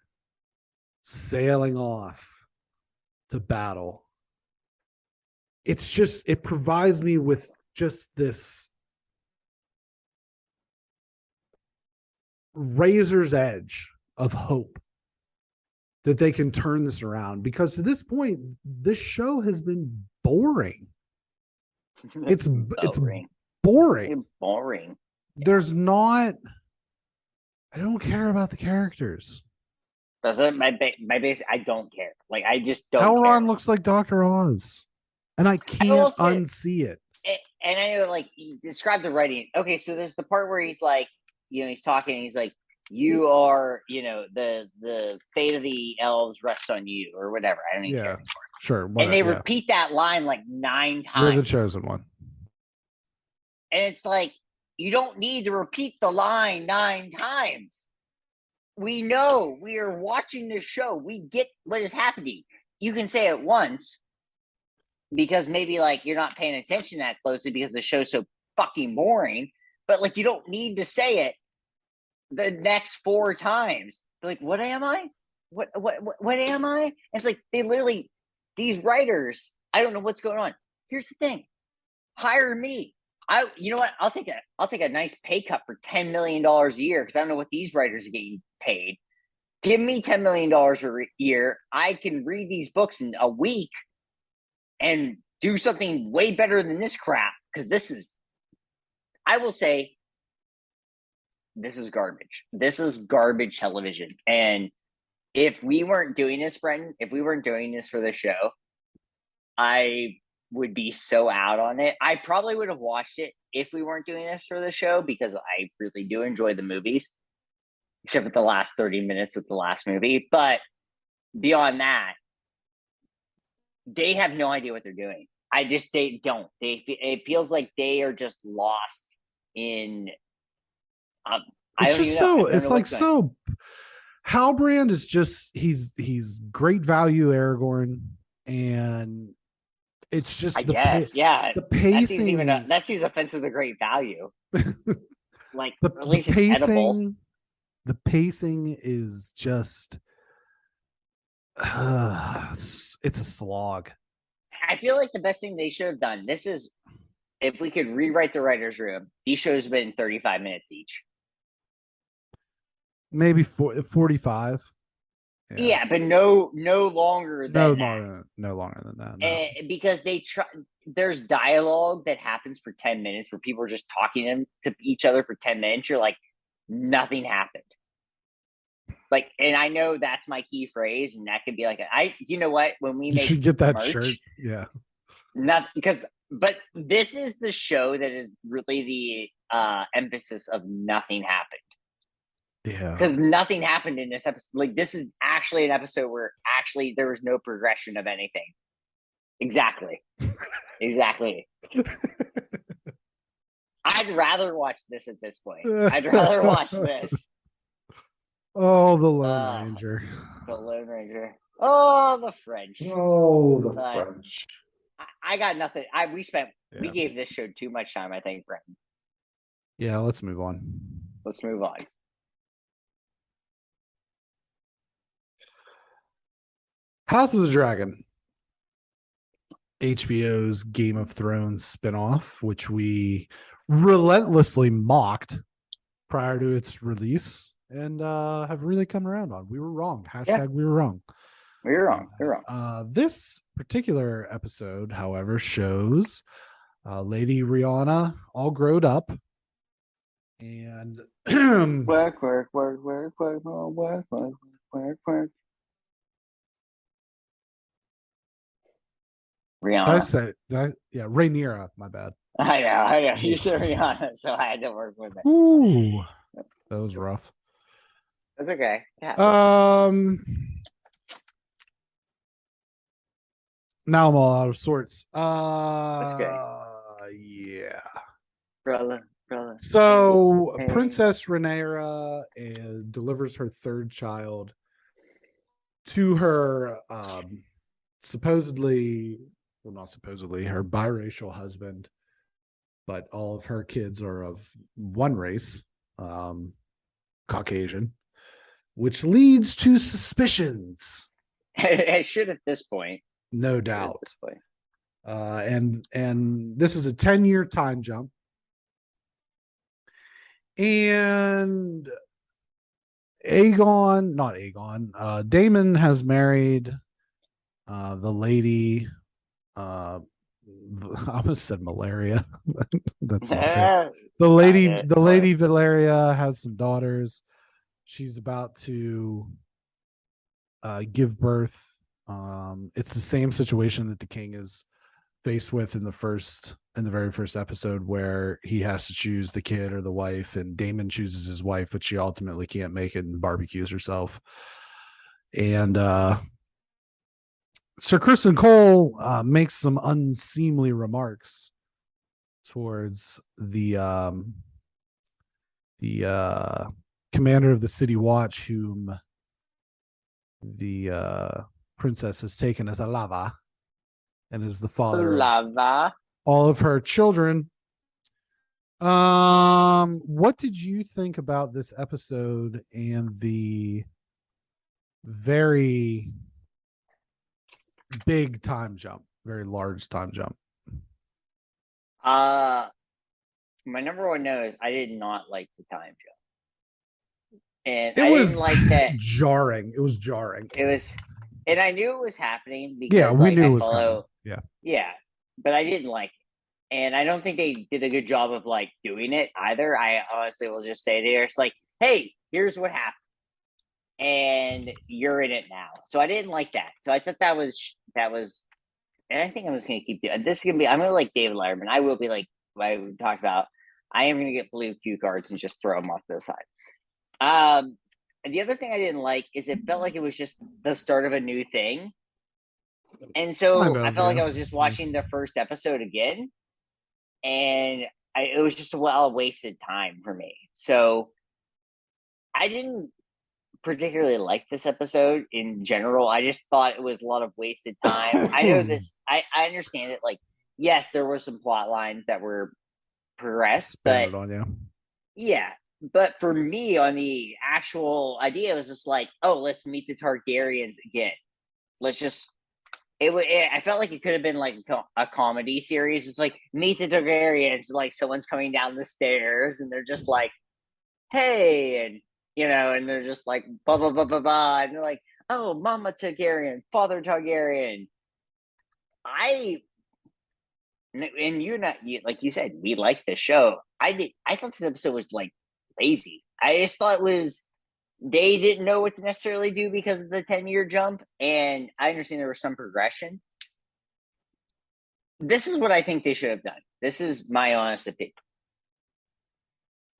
sailing off to battle, it provides me with just this razor's edge of hope that they can turn this around, because to this point this show has been boring. It's boring. There's not, I don't care about the characters. That's my base. I don't care. Like, I just don't Elrond care. looks like Dr. Oz, and I can't unsee it. And I know, like, you described the writing. Okay, so there's the part where he's like, he's talking, and he's like, you are, the fate of the elves rests on you, or whatever. I don't even care anymore. Sure. And they repeat that line like 9 times. You're the chosen one. And it's like, you don't need to repeat the line 9 times. We know, we are watching this show. We get what is happening. You can say it once because maybe like you're not paying attention that closely because the show's so fucking boring. But like, you don't need to say it the next 4 times. They're like, what am I? What am I? And it's like, they literally, these writers, I don't know what's going on. Here's the thing. Hire me. You know what? I'll take a nice pay cut for $10 million a year, because I don't know what these writers are getting paid. Give me $10 million a year. I can read these books in a week and do something way better than this crap. Because I will say, this is garbage. This is garbage television. And if we weren't doing this, Brendan, if we weren't doing this for the show, I would be so out on it. I probably would have watched it if we weren't doing this for the show, because I really do enjoy the movies, except for the last 30 minutes of the last movie. But beyond that, they have no idea what they're doing. They don't. It feels like they are just lost in. Halbrand is just, he's great value Aragorn, and It's just I guess, yeah. the pacing. That seems offensive to great value. Like, the at least it's edible. The pacing is just it's a slog. I feel like the best thing they should have done. This is if we could rewrite the writers' room. These shows have been 35 minutes each. Maybe 45. Yeah, but no longer than that. No longer than that. No. And because there's dialogue that happens for 10 minutes where people are just talking to each other for 10 minutes. You're like, nothing happened. Like, and I know that's my key phrase, and that could be like, you know what? When we should get that merch, shirt. Yeah. But this is the show that is really the emphasis of nothing happened. Yeah. Because nothing happened in this episode. Like, this is actually an episode where actually there was no progression of anything. Exactly. I'd rather watch this at this point. I'd rather watch this. Oh, the Lone Ranger. The Lone Ranger. Oh, the French. Oh, the French. I got nothing. We gave this show too much time, I think, Brenton. Yeah, let's move on. House of the Dragon, HBO's Game of Thrones spinoff, which we relentlessly mocked prior to its release and have really come around on. We were wrong. Hashtag we were wrong. We're wrong. This particular episode, however, shows Lady Rihanna all grown up and work. Rihanna. Rhaenyra, my bad. I know. You said Rihanna, so I had to work with it. Ooh, that was rough. That's okay. Now I'm all out of sorts. That's good. Yeah. Brother. So Princess Rhaenyra delivers her third child to her not supposedly, her biracial husband, but all of her kids are of one race, Caucasian, which leads to suspicions. It should at this point. No doubt. And this is a 10-year time jump. And Damon has married the lady, I almost said malaria. That's not good. The lady Valeria has some daughters. She's about to give birth. It's the same situation that the king is faced with in the very first episode, where he has to choose the kid or the wife, and Damon chooses his wife, but she ultimately can't make it and barbecues herself. And Sir Kristen Cole makes some unseemly remarks towards the commander of the City Watch, whom the princess has taken as a lover and is the father of all of her children. What did you think about this episode and the very big time jump, very large time jump? My number one note is I did not like the time jump. And I didn't like that. Jarring. It was jarring. And I knew it was happening because we knew it was coming. Yeah. But I didn't like it. And I don't think they did a good job of doing it either. I honestly will just say there, it's like, hey, here's what happened. And you're in it now. So I didn't like that. So I thought that was, and I think I'm just going to keep doing this. I'm going to like David Letterman. I will be like, I talked about, I am going to get blue cue cards and just throw them off to the side. And the other thing I didn't like is it felt like it was just the start of a new thing. And so I felt like I was just watching the first episode again. And it was just a well-wasted time for me. So I didn't particularly like this episode in general. I just thought it was a lot of wasted time. I know this. I understand it. Like, yes, there were some plot lines that were progressed, but Expanded on you. yeah. But for me, on the actual idea, it was just like, oh, let's meet the Targaryens again. Let's just. I felt like it could have been like a comedy series. It's like meet the Targaryens, like someone's coming down the stairs, and they're just like, "Hey," and and they're just like blah blah blah blah blah, and they're like, "Oh, Mama Targaryen, Father Targaryen." And you're not like you said, we like the show. I thought this episode was like lazy. I just thought it was they didn't know what to necessarily do because of the 10-year jump, and I understand there was some progression. This is what I think they should have done. This is my honest opinion.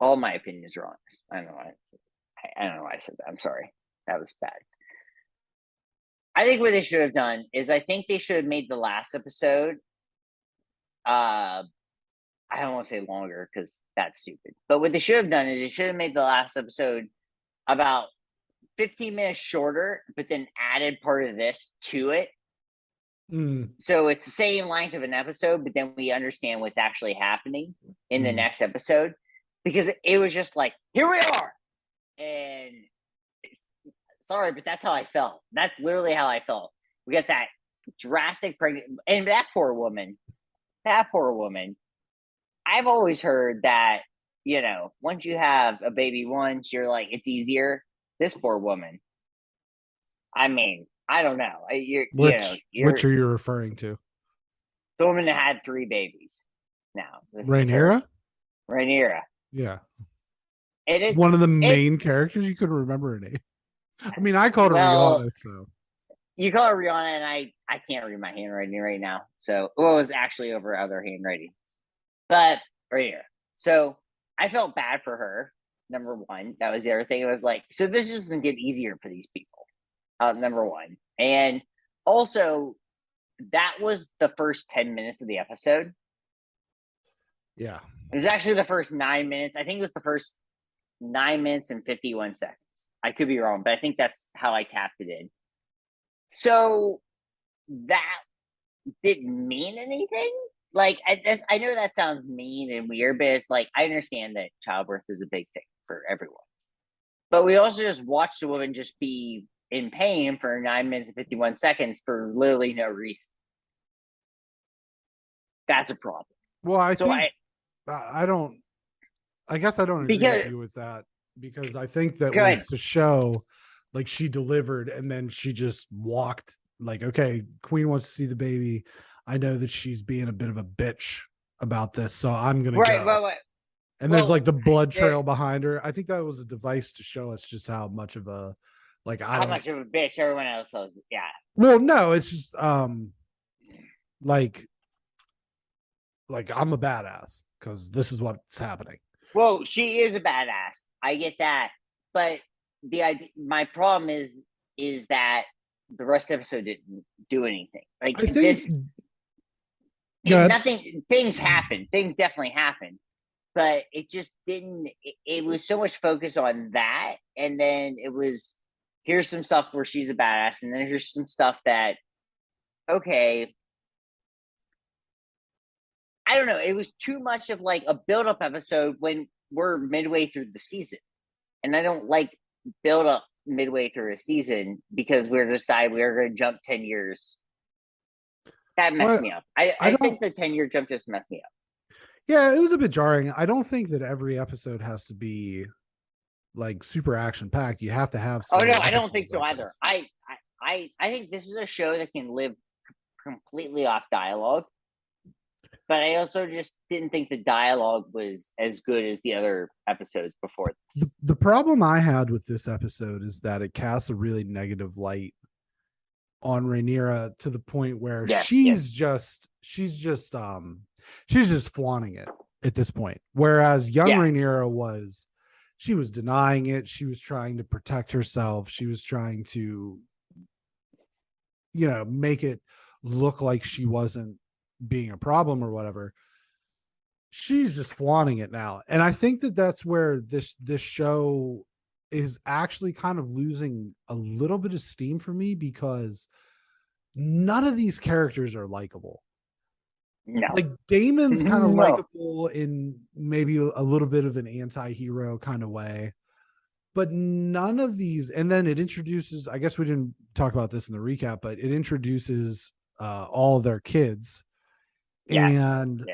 All my opinions are honest. I don't know why I said that. I'm sorry. That was bad. I think what they should have done is I think they should have made the last episode I don't want to say longer because that's stupid. But what they should have done is they should have made the last episode about 15 minutes shorter, but then added part of this to it. So it's the same length of an episode, but then we understand what's actually happening in the next episode. Because it was just like, here we are. And sorry, but that's how I felt. That's literally how I felt. We got that drastic pregnant, and that poor woman. I've always heard that, once you have a baby once, you're like, it's easier. This poor woman. I mean, I don't know. Which are you referring to? The woman that had 3 babies. Now, Rhaenyra? Rhaenyra. Yeah. And it's one of the main characters. You couldn't remember her name. I mean, I called her Rihanna, so. You call her Rihanna, and I can't read my handwriting right now. So, it was actually over other handwriting. But, right here. So, I felt bad for her, number one. That was the other thing. It was like, so this just doesn't get easier for these people, number one. And also, that was the first 10 minutes of the episode. Yeah. It was actually the first 9 minutes. I think it was the first 9 minutes and 51 seconds. I could be wrong, but I think that's how I tapped it in. So that didn't mean anything. Like, I know that sounds mean and weird, but it's like, I understand that childbirth is a big thing for everyone. But we also just watched a woman just be in pain for 9 minutes and 51 seconds for literally no reason. That's a problem. Well, I guess I don't agree with you with that, because I think that was to show like she delivered and then she just walked like, okay, Queen wants to see the baby. I know that she's being a bit of a bitch about this, so I'm going to go. Right. And there's like the blood trail behind her. I think that was a device to show us just how much of a, like, how much of a bitch everyone else was. Yeah. Well, no, it's just, like I'm a badass because this is what's happening. Well, she is a badass. I get that. But my problem is that the rest of the episode didn't do anything. Like, I think nothing. Things happen. Things definitely happen. But it just didn't. It was so much focus on that, and then it was here's some stuff where she's a badass, and then here's some stuff that okay. I don't know. It was too much of like a build-up episode when we're midway through the season, and I don't like build-up midway through a season because we're deciding we're going to jump 10 years. That messed me up. I think the 10-year jump just messed me up. Yeah, it was a bit jarring. I don't think that every episode has to be like super action-packed. You have to have. Oh no, I don't think so either. I think this is a show that can live completely off dialogue. But I also just didn't think the dialogue was as good as the other episodes before this. The problem I had with this episode is that it casts a really negative light on Rhaenyra to the point where she's just flaunting it at this point. Whereas young Rhaenyra was denying it. She was trying to protect herself. She was trying to, make it look like she wasn't being a problem or whatever. She's just flaunting it now, and I think that that's where this show is actually kind of losing a little bit of steam for me because none of these characters are likable. No. Like Damon's kind of No. likable in maybe a little bit of an anti-hero kind of way, but none of these. And then it introduces, I guess we didn't talk about this in the recap, but it introduces all their kids. Yeah. And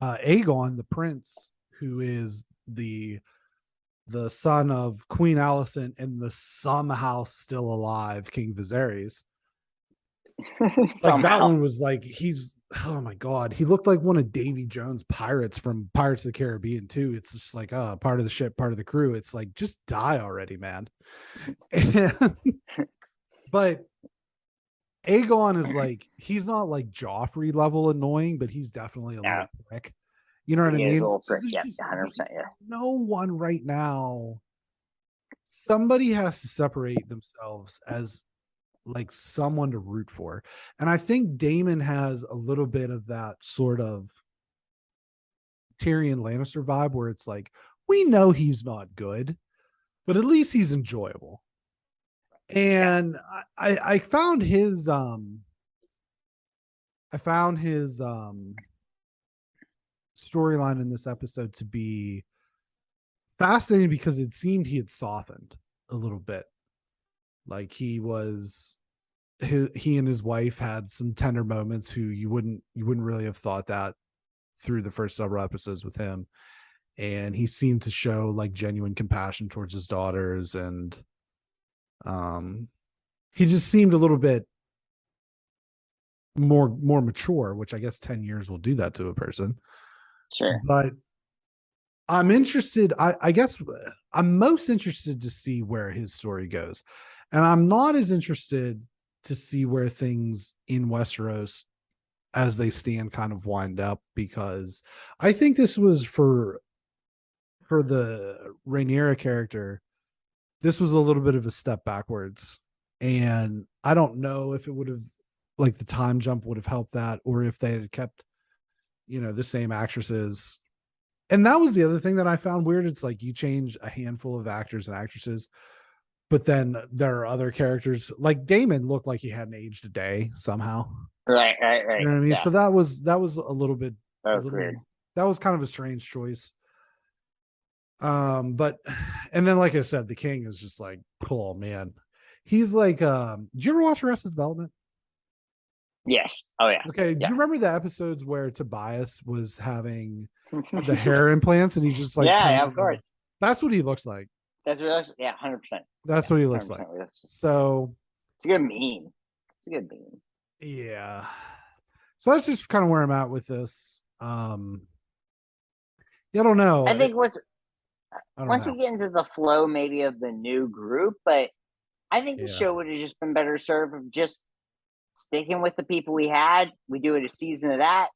Aegon, the prince, who is the son of Queen Alicent and the somehow still alive King Viserys. Like that one was like, he's, oh my God, he looked like one of Davy Jones' pirates from Pirates of the Caribbean too. It's just like, part of the ship, part of the crew. It's like, just die already, man. And, but Aegon is like, he's not like Joffrey level annoying, but he's definitely a little prick. You know what I mean? So yeah, 100%. Yeah. No one right now. Somebody has to separate themselves as like someone to root for. And I think Daemon has a little bit of that sort of Tyrion Lannister vibe where it's like, we know he's not good, but at least he's enjoyable. And I found his storyline in this episode to be fascinating because it seemed he had softened a little bit. Like he and his wife had some tender moments who you wouldn't really have thought that through the first several episodes with him. And he seemed to show like genuine compassion towards his daughters. And he just seemed a little bit more mature, which I guess 10 years will do that to a person. Sure. But I'm interested. I guess I'm most interested to see where his story goes. And I'm not as interested to see where things in Westeros as they stand kind of wind up, because I think this was for the Rhaenyra character, this was a little bit of a step backwards. And I don't know if it would have, like the time jump would have helped that, or if they had kept, the same actresses. And that was the other thing that I found weird. It's like you change a handful of actors and actresses, but then there are other characters like Daemon looked like he hadn't aged a day somehow. Right. You know what I mean? Yeah. So that was a little bit, weird. That was kind of a strange choice. But, and then, like I said, the king is just like, oh man, he's like, did you ever watch Arrested Development? Yes. Oh yeah. Okay. Do you remember the episodes where Tobias was having the hair implants and he just like, yeah, of course. That's what he looks like. That's what 100%. That's what he looks like. So it's a good meme. It's a good meme. Yeah. So that's just kind of where I'm at with this. I don't know. I think once we get into the flow maybe of the new group, but I think the show would have just been better served of just sticking with the people we had. We do it a season of that,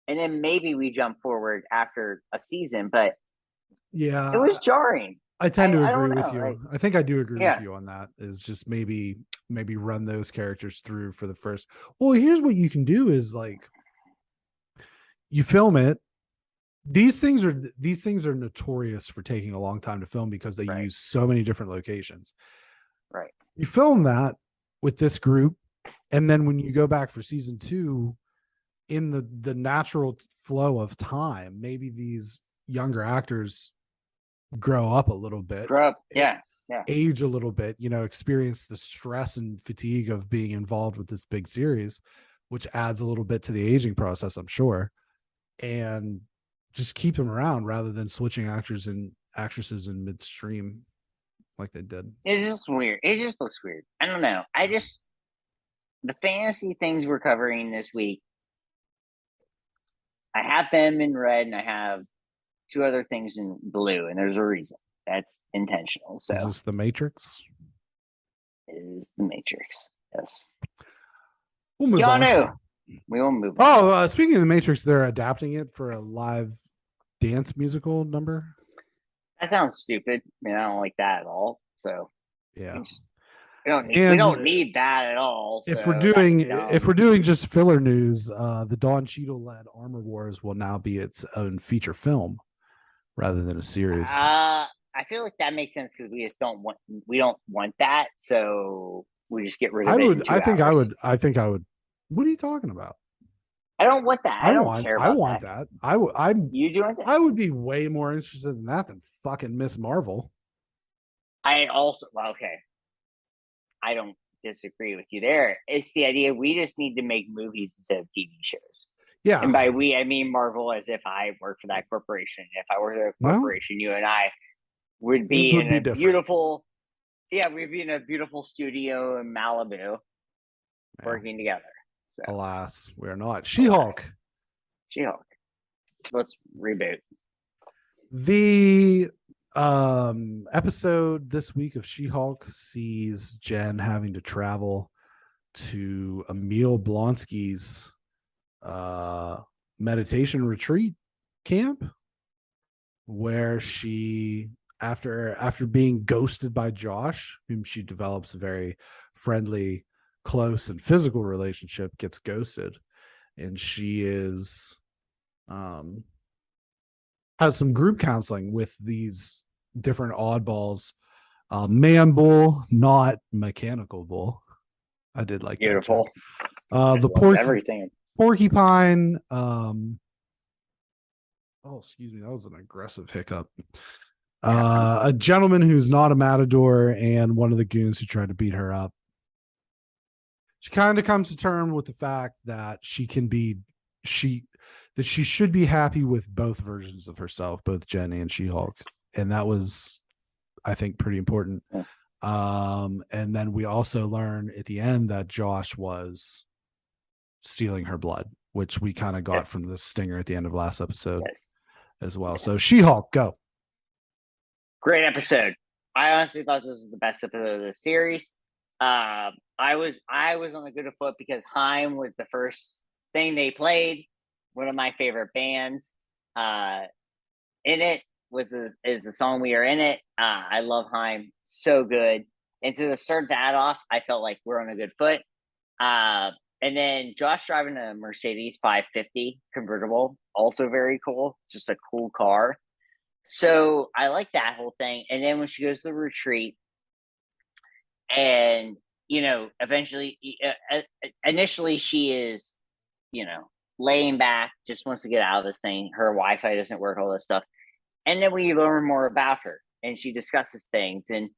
and then maybe we jump forward after a season. But yeah, it was jarring. I tend to agree with you. I think I do agree with you on that. Is just maybe run those characters through for the first. Well, here's what you can do is like you film it. These things are notorious for taking a long time to film because they use so many different locations. Right. You film that with this group, and then when you go back for season 2, in the natural flow of time, maybe these younger actors grow up a little bit, age a little bit, experience the stress and fatigue of being involved with this big series, which adds a little bit to the aging process, I'm sure, and just keep them around rather than switching actors and actresses in midstream like they did. It's just weird. It just looks weird. I don't know. The fantasy things we're covering this week, I have them in red and I have 2 other things in blue, and there's a reason. That's intentional. So is this the Matrix? It is the Matrix. Yes. We'll move on. We will move on. Speaking of the Matrix, they're adapting it for a live dance musical number. That sounds stupid. I mean, I don't like that at all. So yeah, we don't need that at all. If we're doing just filler news, the Don Cheadle led Armor Wars will now be its own feature film rather than a series. I feel like that makes sense because we don't want that, so we just get rid of it in 2 hours. I think I would. What are you talking about? I don't want that. I don't care about that. You doing that? I would be way more interested in that than fucking Miss Marvel. I also okay. I don't disagree with you there. It's the idea we just need to make movies instead of TV shows. Yeah. And by we, I mean Marvel, as if I work for that corporation. If I worked for a corporation, you and I would be in a beautiful, we'd be in a beautiful studio in Malibu working together. So. Alas, we are not. She-Hulk. Let's reboot. The episode this week of She-Hulk sees Jen having to travel to Emil Blonsky's meditation retreat camp, where she after being ghosted by Josh, whom she develops a very friendly, close and physical relationship, gets ghosted, and she is has some group counseling with these different oddballs. Man bull, not mechanical bull. I did like beautiful. The everything. Porcupine. Oh, excuse me. That was an aggressive hiccup. A gentleman who's not a matador, and one of the goons who tried to beat her up. She kind of comes to terms with the fact that she should be happy with both versions of herself, both Jen and She-Hulk. And that was, I think, pretty important. And then we also learn at the end that Josh was stealing her blood, which we kind of got from the stinger at the end of last episode as well. So She-Hulk, go. Great episode. I honestly thought this was the best episode of the series. I was on a good foot because Haim was the first thing they played. One of my favorite bands. In it is the song "We Are in It." I love Haim, so good. And so to start that off, I felt like we're on a good foot. And then Josh driving a Mercedes 550 convertible, also very cool. Just a cool car. So I like that whole thing. And then when she goes to the retreat, and eventually, initially she is, laying back, just wants to get out of this thing. Her Wi-Fi doesn't work, all this stuff. And then we learn more about her, and she discusses things. And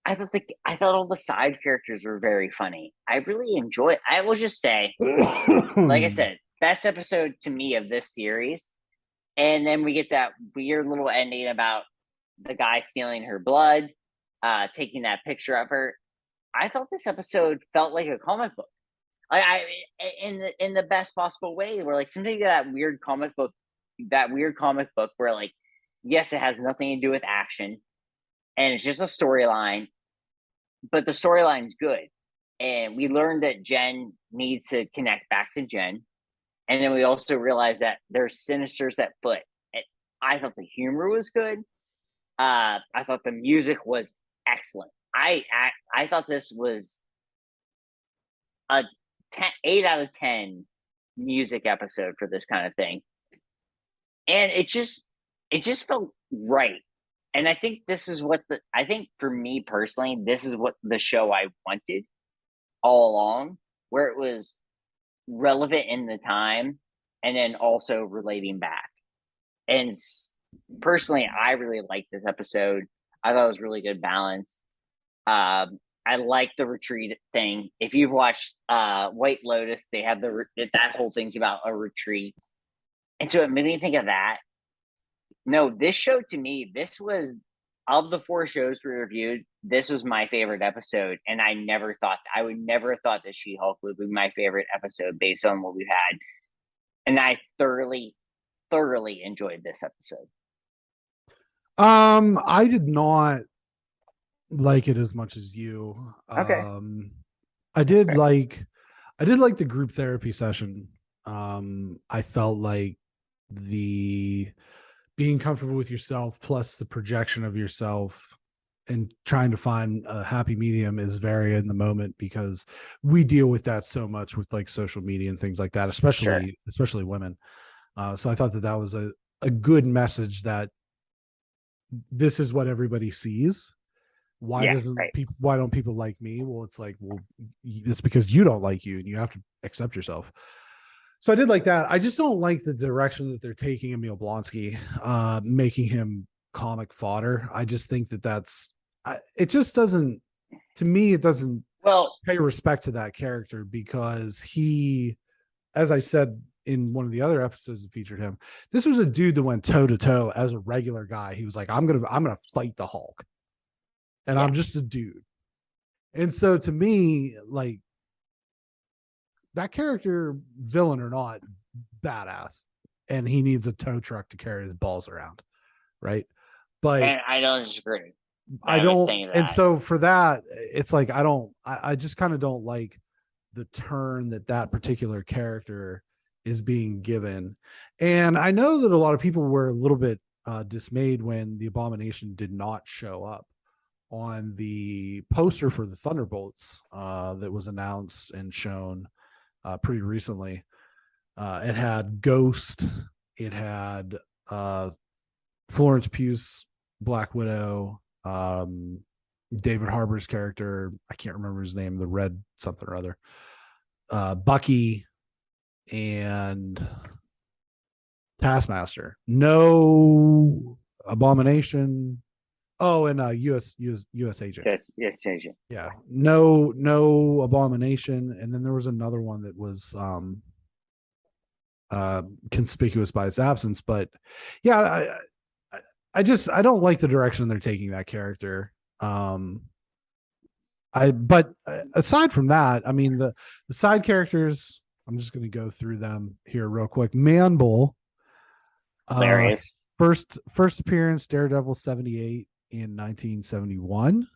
I thought all the side characters were very funny. I really enjoy it. I will just say, like I said, best episode to me of this series. And then we get that weird little ending about the guy stealing her blood, taking that picture of her. I thought this episode felt like a comic book. In the best possible way, where like something that weird comic book where like, yes, it has nothing to do with action and it's just a storyline, but the storyline's good. And we learned that Jen needs to connect back to Jen. And then we also realized that there's Sinisters at foot. And I thought the humor was good. I thought the music was excellent. I thought this was a 8 out of 10 music episode for this kind of thing. And it just felt right. And I think this is for me personally, this is what the show I wanted all along, where it was relevant in the time and then also relating back. And personally, I really liked this episode. I thought it was really good balance. I like the retreat thing. If you've watched White Lotus, they have that whole thing's about a retreat. And so it made me think of that. No, this show to me, this was, of the 4 shows we reviewed, this was my favorite episode. And I would never have thought that She-Hulk would be my favorite episode based on what we've had. And I thoroughly, thoroughly enjoyed this episode. I did not like it as much as you. Okay. I did like the group therapy session. I felt like the being comfortable with yourself plus the projection of yourself and trying to find a happy medium is very in the moment, because we deal with that so much with like social media and things like that, especially women. So I thought that was a good message that this is what everybody sees. Why why don't people like me? Well, it's like, well, it's because you don't like you and you have to accept yourself. So I did like that. I just don't like the direction that they're taking Emil Blonsky, making him comic fodder. I just think it just doesn't, to me, it doesn't pay respect to that character, because he, as I said in one of the other episodes that featured him, this was a dude that went toe to toe as a regular guy. He was like, I'm gonna fight the Hulk, and I'm just a dude. And so to me, like, that character, villain or not, badass, and he needs a tow truck to carry his balls around, right? But and I don't disagree. I don't, and so for that, it's like I just kind of don't like the turn that particular character is being given. And I know that a lot of people were a little bit dismayed when the Abomination did not show up on the poster for the Thunderbolts that was announced and shown pretty recently. It had Ghost, it had Florence Pugh's Black Widow, David Harbour's character, I can't remember his name, the red something or other, Bucky, and Taskmaster. No Abomination. Oh, and US agent. Yes, agent. Yeah. No Abomination. And then there was another one that was conspicuous by its absence. But yeah, I don't like the direction they're taking that character. But aside from that, I mean, the side characters, I'm just going to go through them here real quick. Manbull, first appearance, Daredevil 78 in 1971.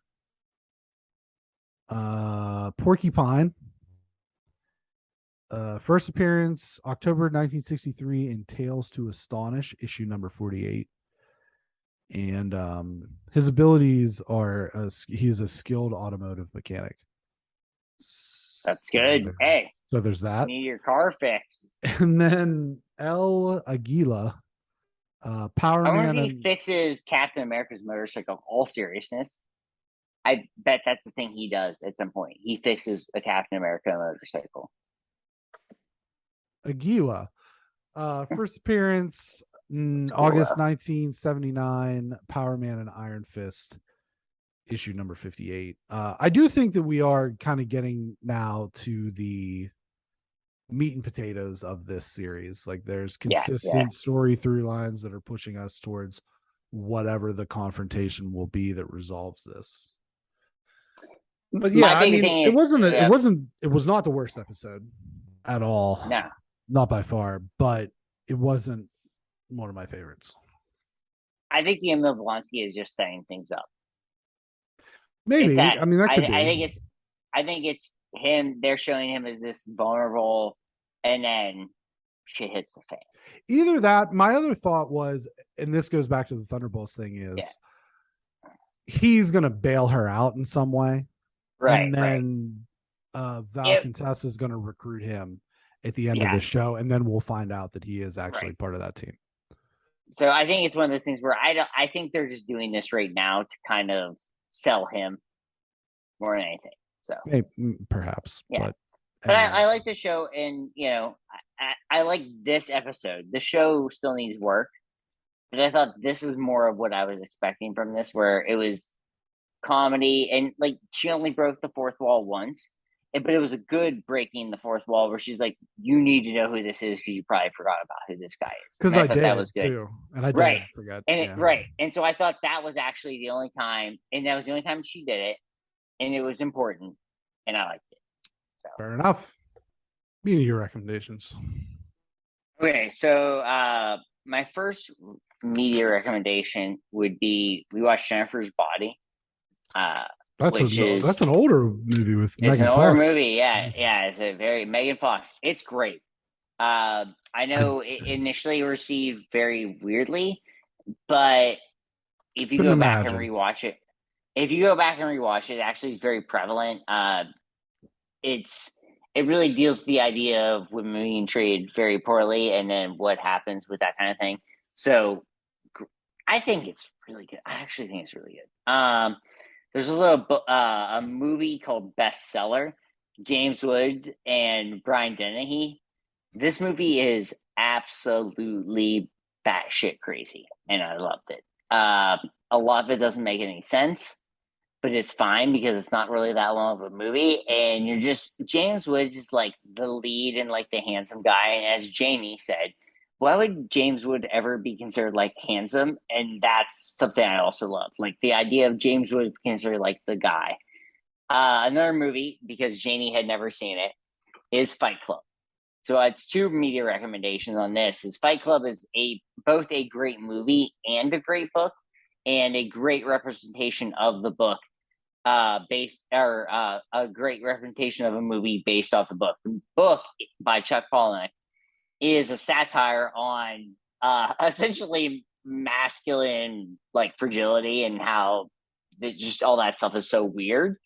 Porcupine, first appearance, October 1963 in Tales to Astonish, issue number 48. And his abilities are he's a skilled automotive mechanic. That's good. Hey, so there's that. You need your car fixed. And then El Aguila, Power Man. I wonder if he fixes Captain America's motorcycle. All seriousness, I bet that's the thing he does at some point. He fixes a Captain America motorcycle. Aguila, first appearance, August 1979, Power Man and Iron Fist, issue number 58. I do think that we are kind of getting now to the meat and potatoes of this series. Like, there's consistent story through lines that are pushing us towards whatever the confrontation will be that resolves this. But yeah, I mean, it was not the worst episode at all. No, not by far, but it wasn't one of my favorites. I think Emil Blonsky is just setting things up. Maybe. I mean, that could be. I think it's him. They're showing him as this vulnerable, and then shit hits the fan. Either that. My other thought was, and this goes back to the Thunderbolts thing, is he's going to bail her out in some way. Right. And then Val Contessa is going to recruit him at the end of the show, and then we'll find out that he is actually part of that team. So I think it's one of those things where I think they're just doing this right now to kind of sell him more than anything. So maybe, perhaps, but I like the show, and I like this episode. The show still needs work, but I thought this is more of what I was expecting from this, where it was comedy, and like, she only broke the fourth wall once, but it was a good breaking the fourth wall, where she's like, you need to know who this is, because you probably forgot about who this guy is. Because I did, that was good too, and I did forget. And and so I thought that was actually the only time, and that was the only time she did it, and it was important, and I liked it. So. Fair enough. Me and your recommendations. Okay, so my first media recommendation would be, we watched Jennifer's Body. That's an older movie with Megan Fox. It's an older movie, yeah. It's a very Megan Fox. It's great. I know it initially received very weirdly, but if you go back and rewatch it, it actually is very prevalent. It really deals with the idea of women being treated very poorly, and then what happens with that kind of thing. So I think it's really good. I actually think it's really good. There's also a movie called Bestseller, James Woods and Brian Dennehy. This movie is absolutely batshit crazy, and I loved it. A lot of it doesn't make any sense, but it's fine because it's not really that long of a movie. And James Woods is like the lead and like the handsome guy. And as Jamie said, why would James Wood ever be considered like handsome? And that's something I also love. Like the idea of James Wood considered like the guy. Another movie, because Jamie had never seen it, is Fight Club. So it's two media recommendations on this. Is Fight Club is both a great movie and a great book, and a great representation of the book, a great representation of a movie based off the book. The book by Chuck Palahniuk is a satire on essentially masculine like fragility and how just all that stuff is so weird.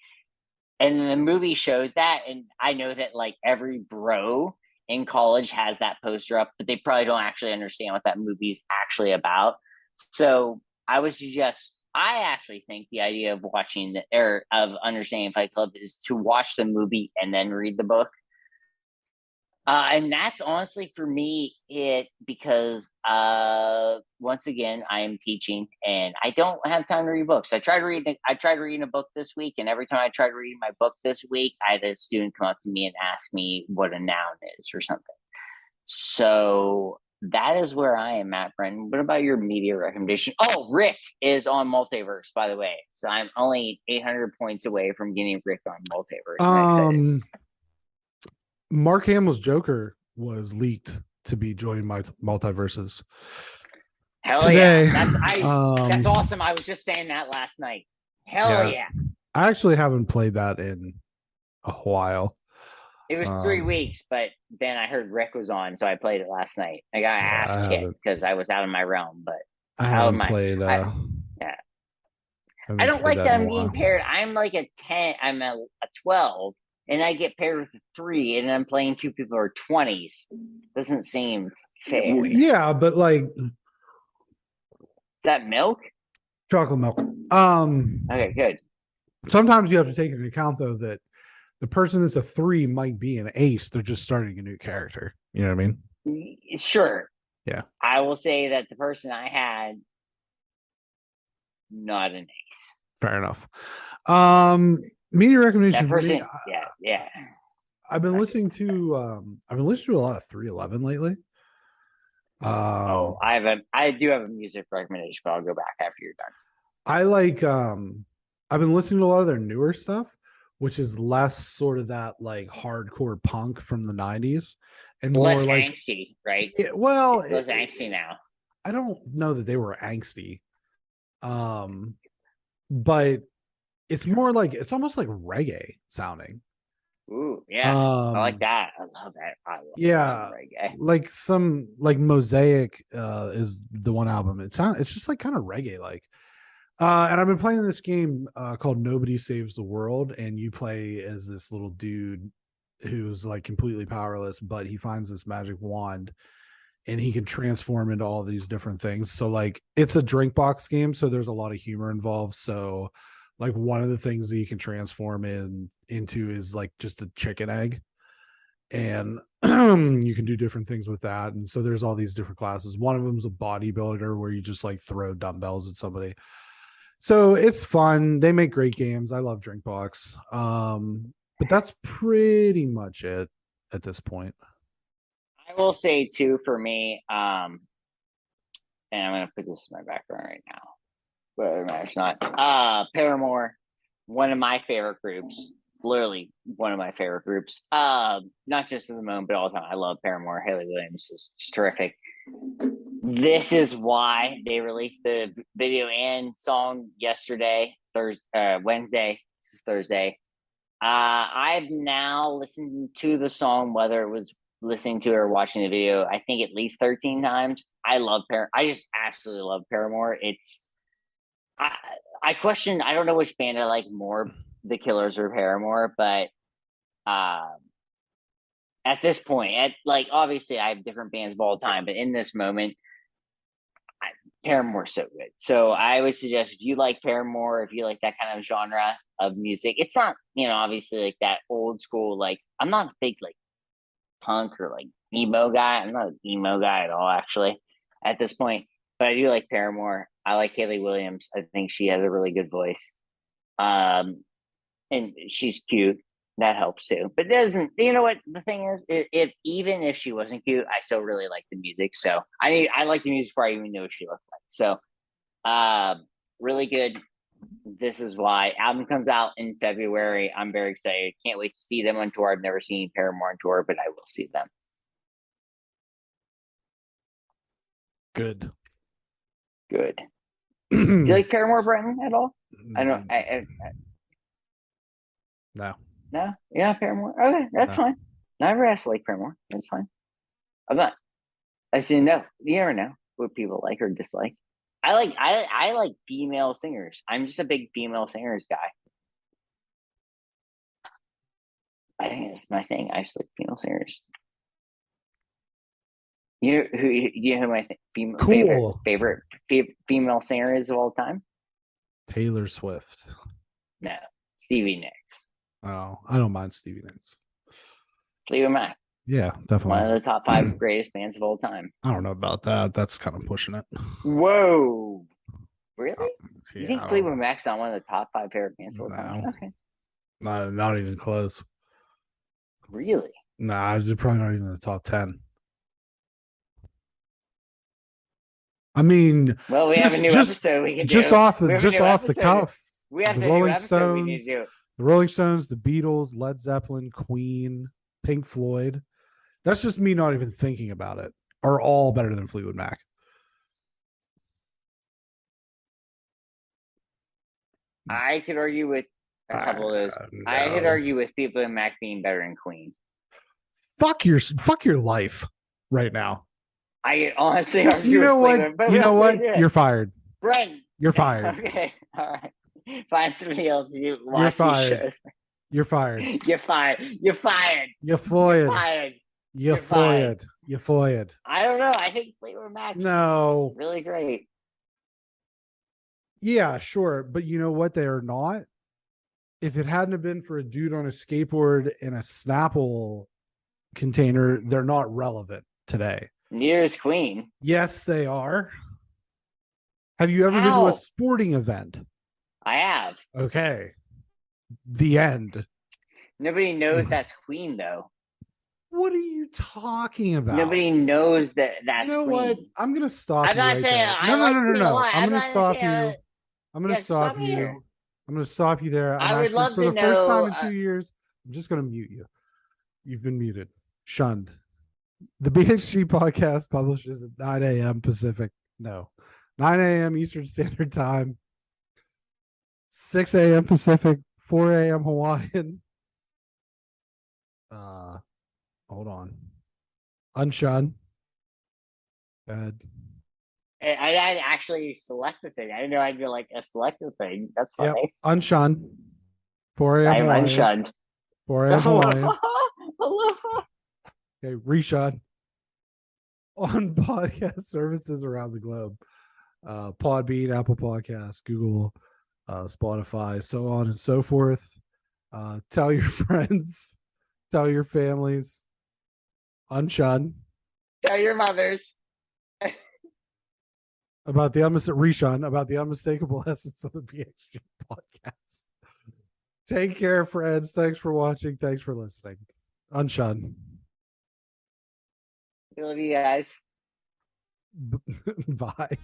And the movie shows that, and I know that like every bro in college has that poster up, but they probably don't actually understand what that movie is actually about. So I actually think the idea of of understanding Fight Club is to watch the movie and then read the book. And that's honestly for me it, because once again I am teaching and I don't have time to read books. I tried reading a book this week, and every time I tried reading my book this week, I had a student come up to me and ask me what a noun is or something. So that is where I am at, Brendan. What about your media recommendation? Oh, Rick is on Multiverse, by the way. So I'm only 800 points away from getting Rick on Multiverse. Mark Hamill's Joker was leaked to be joining my Multiverses. Hell today. Yeah. That's awesome. I was just saying that last night. Hell yeah. I actually haven't played that in a while. It was 3 weeks, but then I heard Rick was on, so I played it last night. I got ass kicked because I was out of my realm, but I haven't played. Yeah. I don't like that I'm being paired. I'm like a 10. I'm a 12, and I get paired with a 3, and I'm playing 2 people who are 20s. Doesn't seem fair. Well, yeah, but like, is that milk? Chocolate milk. Okay, good. Sometimes you have to take into account though that the person that's a 3 might be an ace. They're just starting a new character. You know what I mean? Sure. Yeah. I will say that the person I had, not an ace. Fair enough. Media recommendation. That person, yeah. I've been listening to a lot of 311 lately. I do have a music recommendation, but I'll go back after you're done. I like I've been listening to a lot of their newer stuff, which is less sort of that like hardcore punk from the 90s and less more like angsty, right? It's less angsty now. I don't know that they were angsty. But it's more like it's almost like reggae sounding. Ooh, yeah. I like that. I love that. Reggae. Like some like Mosaic is the one album. It's just like kind of reggae like. And I've been playing this game called Nobody Saves the World, and you play as this little dude who's like completely powerless, but he finds this magic wand and he can transform into all these different things. So like it's a drink box game, so there's a lot of humor involved. So like one of the things that you can transform into is like just a chicken egg, and you can do different things with that. And so there's all these different classes. One of them is a bodybuilder where you just like throw dumbbells at somebody. So it's fun. They make great games. I love Drinkbox. But that's pretty much it at this point. I will say too, for me, and I'm going to put this in my background right now, but it's not. Paramore, one of my favorite groups, literally one of my favorite groups. Not just in the moment, but all the time. I love Paramore. Haley Williams is just terrific. This is why they released the video and song yesterday, Wednesday. This is Thursday. I've now listened to the song, whether it was listening to it or watching the video, I think at least 13 times. I love I just absolutely love Paramore. I question, I don't know which band I like more, The Killers or Paramore, but at this point, obviously I have different bands of all time, but in this moment, Paramore's so good. So I would suggest if you like Paramore, if you like that kind of genre of music, it's not, obviously like that old school, like I'm not a big like punk or like emo guy. I'm not an emo guy at all, actually, at this point. But I do like Paramore. I like Haley Williams. I think she has a really good voice. And she's cute. That helps too. But it doesn't, you know what the thing is? If even if she wasn't cute, I still really like the music. So I like the music before I even know what she looks like. So really good. This Is Why. Album comes out in February. I'm very excited. Can't wait to see them on tour. I've never seen Paramore on tour, but I will see them. Good. Do you like Paramore, Brenton, at all? I don't. No. No, yeah, Paramore. Okay, that's fine. Never asked to like Paramore. That's fine. I'm not. I just didn't know. You never know what people like or dislike. I like female singers. I'm just a big female singers guy. I think it's my thing. I just like female singers. You know who my favorite female singer is of all time? Taylor Swift. No, Stevie Nicks. Oh, I don't mind Stevie Nicks. Fleetwood Mac. Yeah, definitely. One of the top 5 greatest bands of all time. I don't know about that. That's kind of pushing it. Whoa. Really? Yeah, you think Fleetwood Mac's not one of the top 5 favorite bands of all time? Okay. Not even close. Really? Nah, they're probably not even in the top 10. I mean, well, we have a new episode we can do. Just off the cuff. We have the Rolling Stones, we need to do. The Rolling Stones, the Beatles, Led Zeppelin, Queen, Pink Floyd. That's just me not even thinking about it. Are all better than Fleetwood Mac. I could argue with a couple of those. No. I could argue with Fleetwood Mac being better than Queen. Fuck your life right now. I honestly argue. You know what? You know what? You're fired. Right. You're fired. Okay. All right. Find somebody else. You're fired. You're fired. You're fired. You're fired. You're fired. You're fired. You're fired. You're fired. I don't know. I think Fleetwood Mac's really great. Yeah, sure. But you know what? They are not. If it hadn't been for a dude on a skateboard in a Snapple container, they're not relevant today. Neither is Queen. Yes, they are. Have you ever been to a sporting event? I have. Okay. The end. Nobody knows that's Queen, though. What are you talking about? Nobody knows that's Queen. You know what? I'm going to stop I'm not saying No. I'm going to stop you. I'm going to stop you. I'm going to stop you there. I would love to know. For the first time in 2 years, I'm just going to mute you. You've been muted. Shunned. The Bsg Podcast publishes at 9 a.m. Pacific. No. 9 a.m. Eastern Standard Time. 6 a.m. Pacific. 4 a.m. Hawaiian. Hold on. Unshun. Good. I actually select the thing. I didn't know I'd be like a selected thing. That's funny. Yep. Unshun. 4 a.m. I'm Hawaiian. unshunned. 4 a.m. Hawaiian. Okay, reshun. On podcast services around the globe. Podbean, Apple Podcasts, Google, Spotify, so on and so forth. Tell your friends. Tell your families. Unshun. Tell your mothers. About the unmistakable essence of the Bsg Podcast. Take care, friends. Thanks for watching. Thanks for listening. Unshun. I love you guys. Bye.